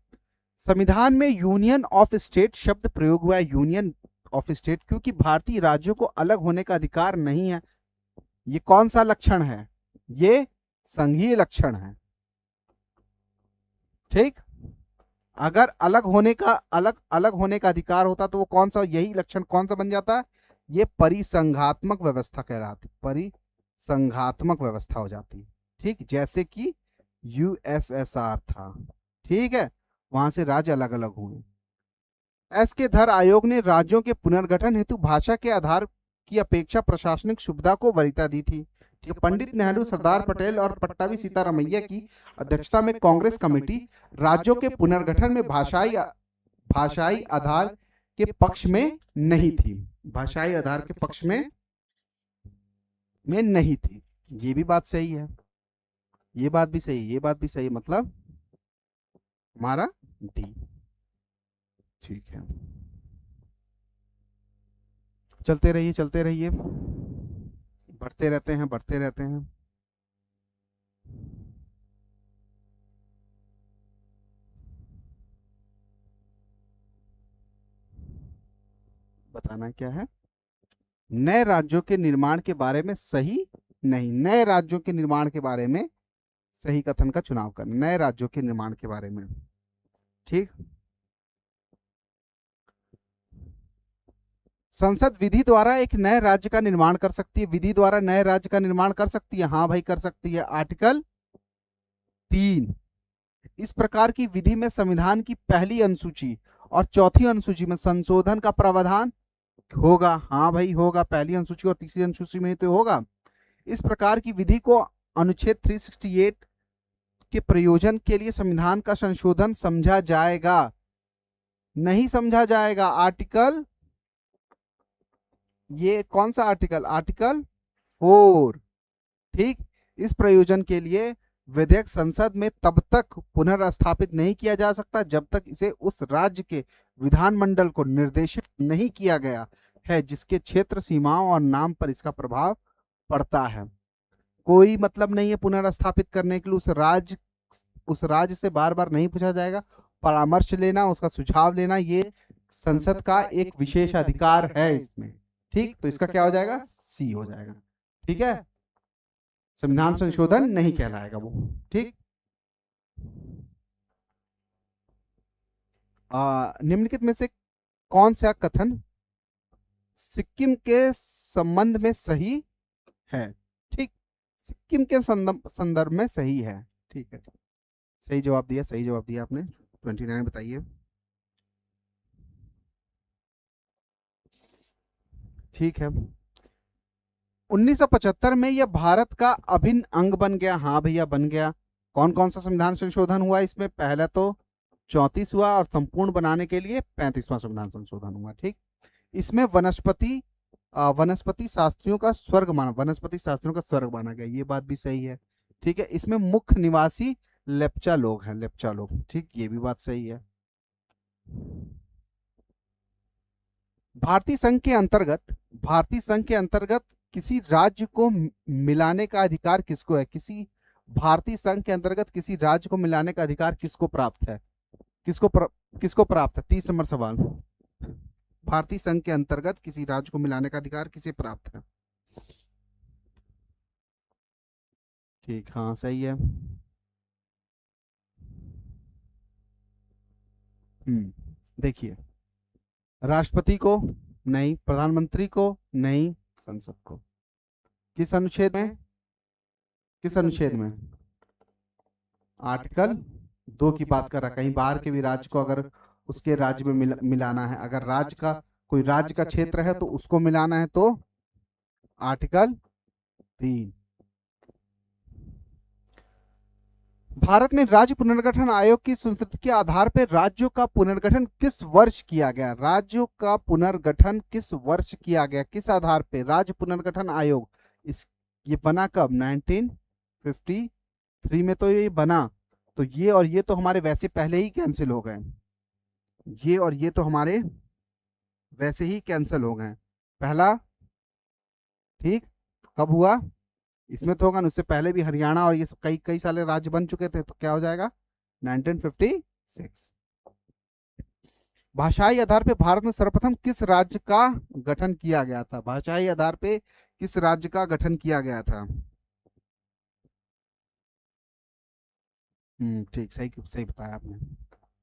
संविधान में यूनियन ऑफ स्टेट शब्द प्रयोग हुआ है, यूनियन ऑफ स्टेट, क्योंकि भारतीय राज्यों को अलग होने का अधिकार नहीं है। ये कौन सा लक्षण है? ये संघीय लक्षण है। ठीक, अगर अलग होने का अधिकार होता तो वो कौन सा, यही लक्षण कौन सा बन जाता? ये परिसंघात्मक व्यवस्था कहलाती, परिसंघात्मक व्यवस्था हो जाती। ठीक, जैसे कि यूएसएसआर था। ठीक है, वहां से राज्य अलग अलग हुए। एस के धर आयोग ने राज्यों के पुनर्गठन हेतु भाषा के आधार की अपेक्षा प्रशासनिक सुविधा को वरीयता दी थी। पंडित नेहरू, सरदार पटेल और पट्टाभी सीतारामैया की अध्यक्षता में कांग्रेस कमेटी राज्यों के पुनर्गठन में भाषाई आधार के पक्ष में नहीं थी, भाषाई आधार के पक्ष में नहीं थी। ये भी बात सही है, ये बात भी सही, ये बात भी सही, मतलब हमारा डी। ठीक है, चलते रहिए चलते रहिए, बढ़ते रहते हैं बढ़ते रहते हैं। बताना क्या है? नए राज्यों के निर्माण के बारे में सही नहीं, नए राज्यों के निर्माण के बारे में सही कथन का चुनाव करना, नए राज्यों के निर्माण के बारे में। ठीक, संसद विधि द्वारा एक नए राज्य का निर्माण कर सकती है, विधि द्वारा नए राज्य का निर्माण कर सकती है, हाँ भाई कर सकती है। आर्टिकल 3, इस प्रकार की विधि में संविधान की पहली अनुसूची और चौथी अनुसूची में संशोधन का प्रावधान होगा, हाँ भाई होगा, पहली अनुसूची और तीसरी अनुसूची में तो होगा। इस प्रकार की विधि को अनुच्छेद 368 के प्रयोजन के लिए संविधान का संशोधन समझा जाएगा, नहीं समझा जाएगा। आर्टिकल, ये कौन सा आर्टिकल? आर्टिकल 4। ठीक, इस प्रयोजन के लिए विधेयक संसद में तब तक पुनर्स्थापित नहीं किया जा सकता जब तक इसे उस राज्य के विधानमंडल को निर्देशित नहीं किया गया है जिसके क्षेत्र सीमाओं और नाम पर इसका प्रभाव पड़ता है। कोई मतलब नहीं है पुनर्स्थापित करने के लिए, उस राज्य से बार बार नहीं पूछा जाएगा, परामर्श लेना, उसका सुझाव लेना, ये संसद का एक विशेष अधिकार है इसमें। ठीक, तो इसका क्या हो जाएगा? सी हो जाएगा। ठीक है, संविधान संशोधन नहीं कहलाएगा वो। ठीक, निम्नलिखित में से कौन सा कथन सिक्किम के संबंध में सही है? ठीक, सिक्किम के संदर्भ में सही है। ठीक है, सही जवाब दिया, सही जवाब दिया आपने। 29 बताइए। ठीक है, 1975 में यह भारत का अभिन्न अंग बन गया, हाँ भैया बन गया। कौन कौन सा संविधान संशोधन हुआ इसमें? पहला तो 34 हुआ और संपूर्ण बनाने के लिए 35वां संविधान संशोधन हुआ। ठीक, इसमें वनस्पति शास्त्रियों का स्वर्ग माना गया, ये बात भी सही है। ठीक है, इसमें मुख्य निवासी लेप्चा लोग हैं, लेप्चा लोग। ठीक, ये भी बात सही है। भारतीय संघ के अंतर्गत किसी राज्य को मिलाने का अधिकार किसको है? भारतीय संघ के अंतर्गत किसी राज्य को मिलाने का अधिकार किसको प्राप्त है? किसको प्राप्त है? 30 नंबर सवाल। भारतीय संघ के अंतर्गत किसी राज्य को मिलाने का अधिकार किसे प्राप्त है? ठीक, हाँ सही है। देखिए, राष्ट्रपति को नहीं, प्रधानमंत्री को नहीं, संसद को। किस अनुच्छेद में? आर्टिकल 2 की बात कर रहा है। कहीं बाहर के भी राज्य को अगर उसके राज्य में मिलाना है, अगर राज्य का कोई राज्य का क्षेत्र है तो उसको मिलाना है तो आर्टिकल 3। भारत में राज्य पुनर्गठन आयोग की स्वीकृति के आधार पर राज्यों का पुनर्गठन किस वर्ष किया गया? राज्यों का पुनर्गठन किस वर्ष किया गया? किस आधार पर राज्य पुनर्गठन आयोग? इस ये बना कब? 1953 में तो ये बना। तो ये और ये तो हमारे वैसे पहले ही कैंसिल हो गए। ये और ये तो हमारे वैसे ही कैंसिल हो गए। पहला ठीक कब हुआ? इसमें तो होगा ना, उससे पहले भी हरियाणा और ये सब कई कई सारे राज्य बन चुके थे, तो क्या हो जाएगा? 1956। भाषाई आधार पे भारत में सर्वप्रथम किस राज्य का गठन किया गया था? भाषाई आधार पे किस राज्य का गठन किया गया था? ठीक, सही सही बताया आपने,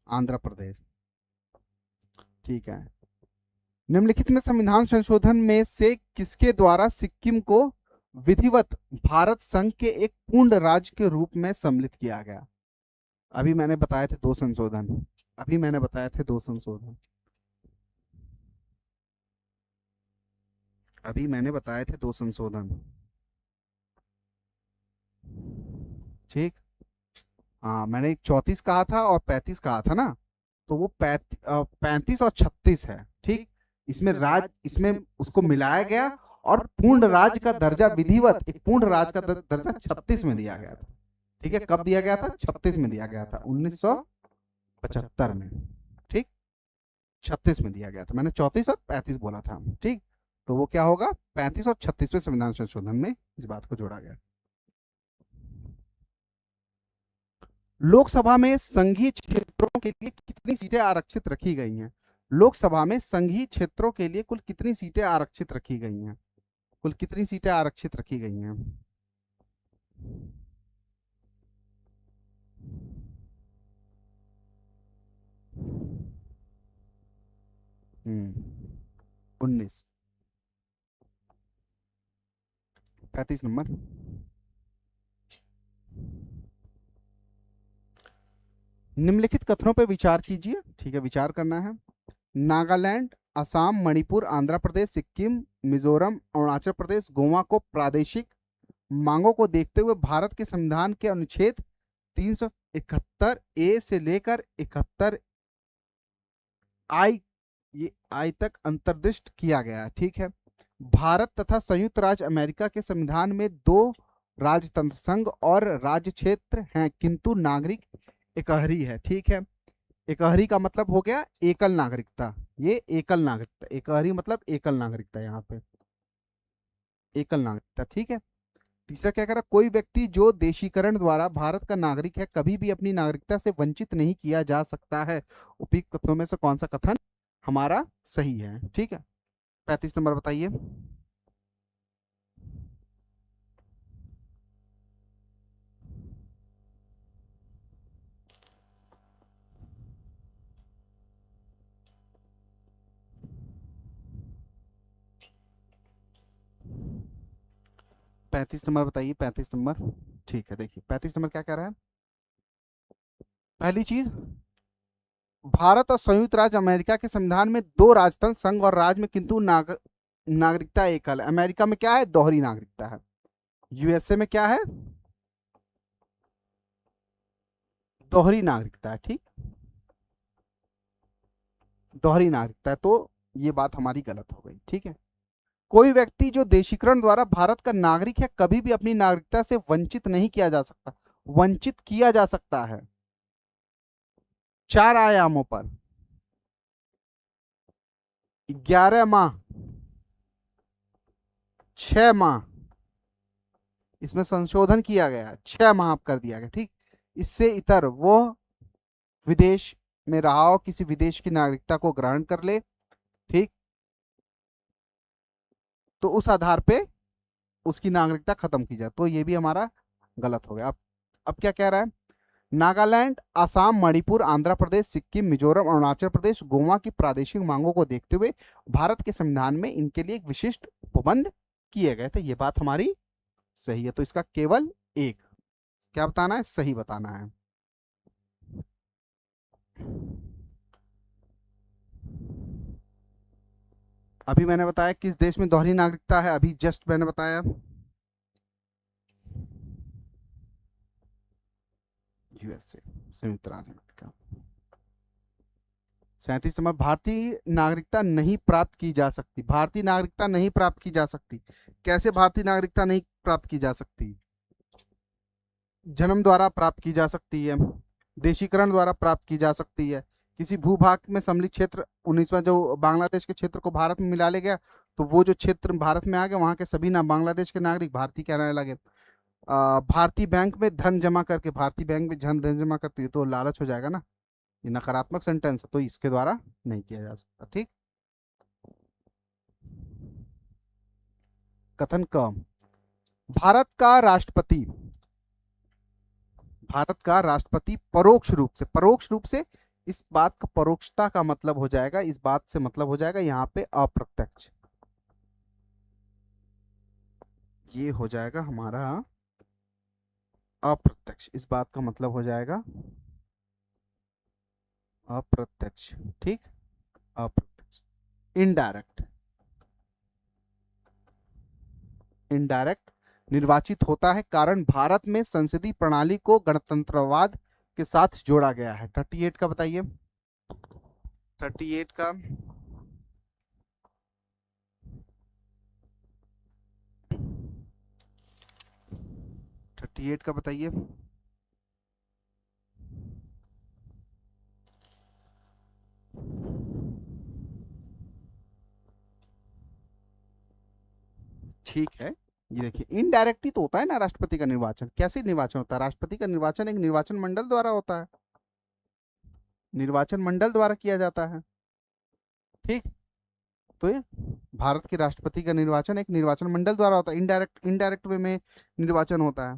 आंध्र प्रदेश। ठीक है। निम्नलिखित में संविधान संशोधन में से किसके द्वारा सिक्किम को विधिवत भारत संघ के एक पूर्ण राज्य के रूप में सम्मिलित किया गया? अभी मैंने बताए थे दो संशोधन। अभी मैंने बताए थे दो संशोधन। अभी मैंने बताए थे दो संशोधन। ठीक। हाँ, मैंने 34 कहा था और 35 कहा था ना, तो वो 35 और 36 है। ठीक। इसमें उसको मिलाया गया और पूर्ण राज्य का दर्जा विधिवत एक पूर्ण राज्य का दर्जा 36 में दिया गया था। ठीक है, कब दिया गया था? 36 में दिया गया था, 1975 में। ठीक, 36 में दिया गया था। मैंने 34 और 35 बोला था। ठीक, तो वो क्या होगा? 35 और 36वें संविधान संशोधन में इस बात को जोड़ा गया। लोकसभा में संघीय क्षेत्रों के लिए कितनी सीटें आरक्षित रखी गई हैं? लोकसभा में संघीय क्षेत्रों के लिए कुल कितनी सीटें आरक्षित रखी गई हैं? कुल कितनी सीटें आरक्षित रखी गई हैं? 19। 35 नंबर। निम्नलिखित कथनों पर विचार कीजिए। ठीक है, विचार करना है। नागालैंड, असम, मणिपुर, आंध्र प्रदेश, सिक्किम, मिजोरम, अरुणाचल प्रदेश, गोवा को प्रादेशिक मांगों को देखते हुए भारत के संविधान के अनुच्छेद 371 ए से लेकर 71 आई ये आई तक अंतर्दिष्ट किया गया। ठीक है। भारत तथा संयुक्त राज्य अमेरिका के संविधान में दो राजतंत्र संघ और राज्य क्षेत्र हैं, किंतु नागरिक एकहरी है। ठीक है। एकहरी का मतलब हो गया एकल नागरिकता। ये एकल नागरिकता, एकहरी मतलब एकल नागरिकता, यहाँ पे एकल नागरिकता। ठीक है। तीसरा क्या कह रहा? कोई व्यक्ति जो देशीकरण द्वारा भारत का नागरिक है कभी भी अपनी नागरिकता से वंचित नहीं किया जा सकता है। उपयुक्त कथनों में से कौन सा कथन हमारा सही है? ठीक है। 35 नंबर बताइए। 35 नंबर बताइए, 35 नंबर। ठीक है, देखिए 35 नंबर क्या कह रहा है? पहली चीज, भारत और संयुक्त राज्य अमेरिका के संविधान में दो राजतंत्र संघ और राज्य में किंतु नागरिकता एकल है। अमेरिका में क्या है? दोहरी नागरिकता है। यूएसए में क्या है? दोहरी नागरिकता है। ठीक, दोहरी नागरिकता है, तो ये बात हमारी गलत हो गई। ठीक है। कोई व्यक्ति जो देशीकरण द्वारा भारत का नागरिक है कभी भी अपनी नागरिकता से वंचित नहीं किया जा सकता। वंचित किया जा सकता है 4 आयामों पर। 11 माह, 6 माह, इसमें संशोधन किया गया, 6 माह कर दिया गया। ठीक, इससे इतर वो विदेश में रहा हो, किसी विदेश की नागरिकता को ग्रहण कर ले, ठीक, तो उस आधार पे उसकी नागरिकता खत्म की जाए, तो ये भी हमारा गलत हो गया। अब क्या कह रहा है? नागालैंड, असम, मणिपुर, आंध्र प्रदेश, सिक्किम, मिजोरम, अरुणाचल प्रदेश, गोवा की प्रादेशिक मांगों को देखते हुए भारत के संविधान में इनके लिए एक विशिष्ट उपबंध किए गए थे। ये बात हमारी सही है, तो इसका केवल एक क्या बताना है? सही बताना है। अभी मैंने बताया किस देश में दोहरी नागरिकता है, अभी जस्ट मैंने बताया यूएसए, संयुक्त राज्य अमेरिका। 37 नंबर, भारतीय नागरिकता नहीं प्राप्त की जा सकती। भारतीय नागरिकता नहीं प्राप्त की जा सकती। कैसे भारतीय नागरिकता नहीं प्राप्त की जा सकती? जन्म द्वारा प्राप्त की जा सकती है, देशीकरण द्वारा प्राप्त की जा सकती है, किसी भूभाग में सम्मिलित क्षेत्र 19वां जो बांग्लादेश के क्षेत्र को भारत में मिला ले गया, तो वो जो क्षेत्र भारत में आ गया, वहां के सभी ना बांग्लादेश के नागरिक भारतीय कहलाने लगे। भारतीय बैंक में धन जमा करके, भारतीय बैंक में धन जमा करते, ये तो लालच हो जाएगा ना, ये नकारात्मक सेंटेंस है, तो इसके द्वारा नहीं किया जा सकता। ठीक। कथन क, भारत का राष्ट्रपति, भारत का राष्ट्रपति परोक्ष रूप से इस बात का, परोक्षता का मतलब हो जाएगा, इस बात से मतलब हो जाएगा यहाँ पे अप्रत्यक्ष, ये हो जाएगा हमारा अप्रत्यक्ष, इस बात का मतलब हो जाएगा अप्रत्यक्ष। ठीक, अप्रत्यक्ष। इनडायरेक्ट, इनडायरेक्ट निर्वाचित होता है कारण भारत में संसदीय प्रणाली को गणतंत्रवाद के साथ जोड़ा गया है। 38 का बताइए, 38 का। 38 का बताइए। ठीक है, ये देखिए इनडायरेक्टली तो होता है ना राष्ट्रपति का निर्वाचन। कैसे निर्वाचन होता है? राष्ट्रपति का निर्वाचन एक निर्वाचन मंडल द्वारा होता है, निर्वाचन मंडल द्वारा किया जाता है। ठीक, तो ये भारत के राष्ट्रपति का निर्वाचन एक निर्वाचन मंडल द्वारा होता है, इनडायरेक्ट, इनडायरेक्ट वे में निर्वाचन होता है।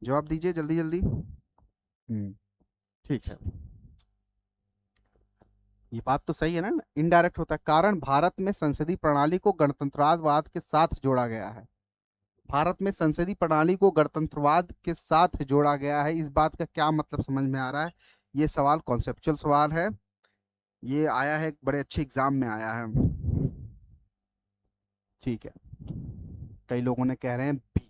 जवाब दीजिए जल्दी जल्दी। ठीक है, ये बात तो सही है ना, इनडायरेक्ट होता है कारण भारत में संसदीय प्रणाली को गणतंत्रवाद के साथ जोड़ा गया है। भारत में संसदीय प्रणाली को गणतंत्रवाद के साथ जोड़ा गया है, इस बात का क्या मतलब समझ में आ रहा है? ये सवाल कॉन्सेप्चुअल सवाल है, ये आया है बड़े अच्छे एग्जाम में आया है। ठीक है, कई लोगों ने कह रहे हैं बी,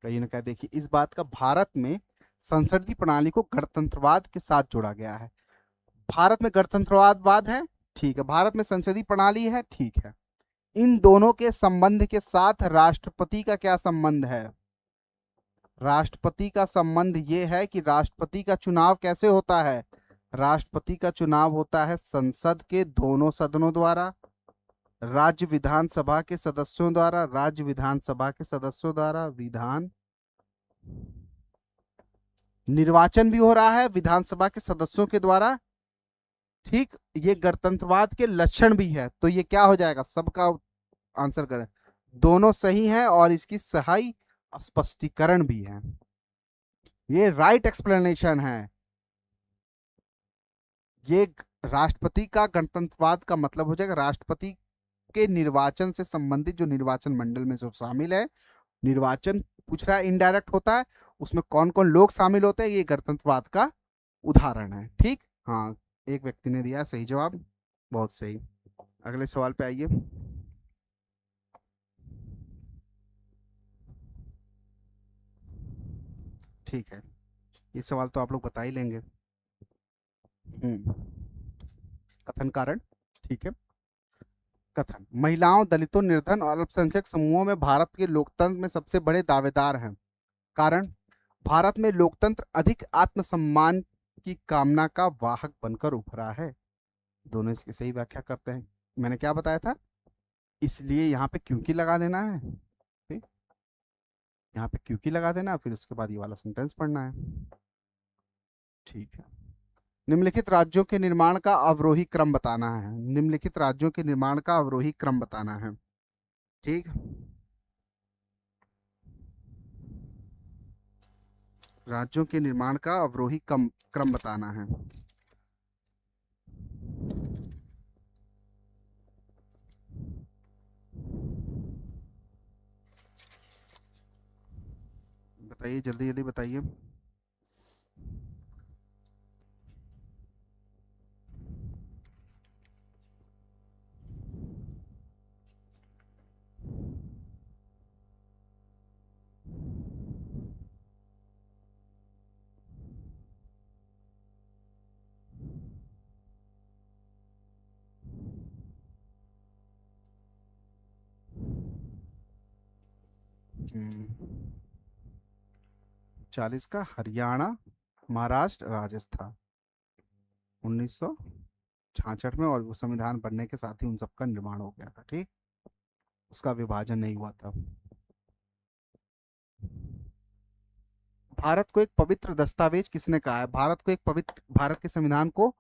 कई ने कहा, देखिए इस बात का, भारत में संसदीय प्रणाली को गणतंत्रवाद के साथ जोड़ा गया है। भारत में गणतंत्रवाद है, ठीक है, भारत में संसदीय प्रणाली है, ठीक है, इन दोनों के संबंध के साथ राष्ट्रपति का क्या संबंध है? राष्ट्रपति का संबंध ये है कि राष्ट्रपति का चुनाव कैसे होता है? राष्ट्रपति का चुनाव होता है संसद के दोनों सदनों द्वारा, राज्य विधानसभा के सदस्यों द्वारा, राज्य विधानसभा के सदस्यों द्वारा, विधान निर्वाचन भी हो रहा है विधानसभा के सदस्यों के द्वारा। ठीक, ये गणतंत्रवाद के लक्षण भी है, तो ये क्या हो जाएगा? सबका आंसर करें, दोनों सही है और इसकी सही स्पष्टीकरण भी है, ये राइट एक्सप्लेनेशन है। ये राष्ट्रपति का गणतंत्रवाद का मतलब हो जाएगा राष्ट्रपति के निर्वाचन से संबंधित जो निर्वाचन मंडल में जो शामिल है, निर्वाचन पूछ रहा है इनडायरेक्ट होता है, उसमें कौन कौन लोग शामिल होते हैं, ये गणतंत्रवाद का उदाहरण है। ठीक, हाँ, एक व्यक्ति ने दिया सही जवाब, बहुत सही। अगले सवाल पे आइए। ठीक है, ये सवाल तो आप लोग बता ही लेंगे। कथन कारण, ठीक है। कथन, महिलाओं, दलितों, निर्धन और अल्पसंख्यक समूहों में भारत के लोकतंत्र में सबसे बड़े दावेदार हैं। कारण, भारत में लोकतंत्र अधिक आत्मसम्मान की कामना का वाहक बनकर उभरा है। दोनों इसकी सही व्याख्या करते हैं। मैंने क्या बताया था? इसलिए यहाँ पे क्योंकि लगा देना है, ठीक? यहाँ पे क्योंकि लगा देना, फिर उसके बाद ये वाला सेंटेंस पढ़ना है। ठीक है, निम्नलिखित राज्यों के निर्माण का अवरोही क्रम बताना है। निम्नलिखित राज्यों के निर्माण का अवरोही क्रम बताना है। ठीक, राज्यों के निर्माण का अवरोही क्रम बताना है। बताइए जल्दी जल्दी बताइए। चालीस का हरियाणा, महाराष्ट्र, राजस्थान, 1966 में। और वो संविधान बनने के साथ ही उन सबका निर्माण हो गया था। ठीक, उसका विभाजन नहीं हुआ था। भारत को एक पवित्र दस्तावेज किसने कहा है? भारत को एक पवित्र, भारत के संविधान को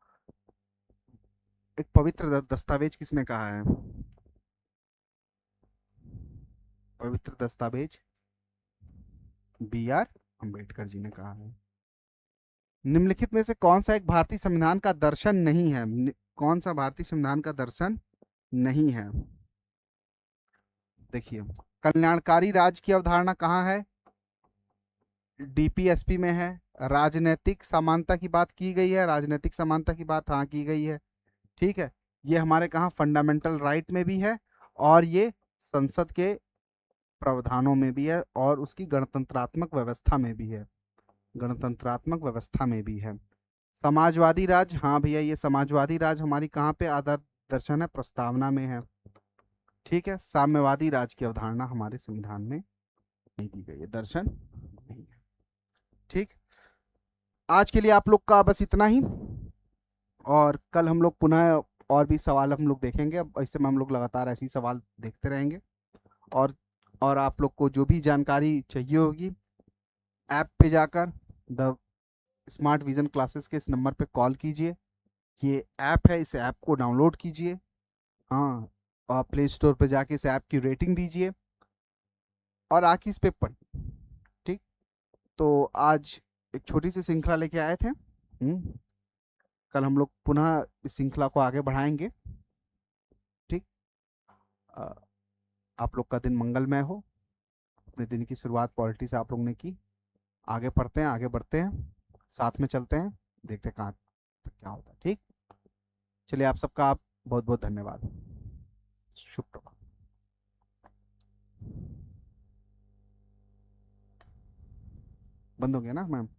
एक पवित्र दस्तावेज किसने कहा है? पवित्र दस्तावेज बी आर अम्बेडकर जी ने कहा है। निम्नलिखित में से कौन सा एक भारतीय संविधान का दर्शन नहीं है? कौन सा भारतीय संविधान का दर्शन नहीं है? देखिए, कल्याणकारी राज्य की अवधारणा कहाँ है? डीपीएसपी में है। राजनीतिक समानता की बात की गई है, राजनीतिक समानता की बात हाँ की गई है। ठीक है, ये हमारे कहाँ फंडामेंटल राइट में भी है, और ये संसद के प्रावधानों में भी है, और उसकी गणतंत्रात्मक व्यवस्था में भी है। गणतंत्रात्मक व्यवस्था में भी है। समाजवादी राज्य, हाँ भैया, ये समाजवादी राज्य हमारी कहाँ पे आधार दर्शन है? प्रस्तावना में है। ठीक है, साम्यवादी राज्य की अवधारणा हमारे संविधान में नहीं दी गई है, दर्शन नहीं है। ठीक, आज के लिए आप लोग का बस इतना ही, और कल हम लोग पुनः और भी सवाल हम लोग देखेंगे। अब इस समय हम लोग लगातार ऐसे ही सवाल देखते रहेंगे, और और आप लोग को जो भी जानकारी चाहिए होगी, ऐप पे जाकर द स्मार्ट विजन क्लासेस के इस नंबर पे कॉल कीजिए। ये ऐप है, इस ऐप को डाउनलोड कीजिए। हाँ, और प्ले स्टोर पे जाके इस ऐप की रेटिंग दीजिए, और आके इस पे पढ़िए। ठीक, तो आज एक छोटी सी श्रृंखला लेके आए थे। कल हम लोग पुनः इस श्रृंखला को आगे बढ़ाएंगे। ठीक, अ, आप लोग का दिन मंगलमय हो। अपने दिन की शुरुआत पॉलिटी से आप लोग ने की। आगे पढ़ते हैं, आगे बढ़ते हैं, साथ में चलते हैं, देखते हैं कहाँ तक क्या होता है। ठीक, चलिए, आप सबका आप बहुत बहुत धन्यवाद। शुभ प्रभात। बंद हो गया ना मैम?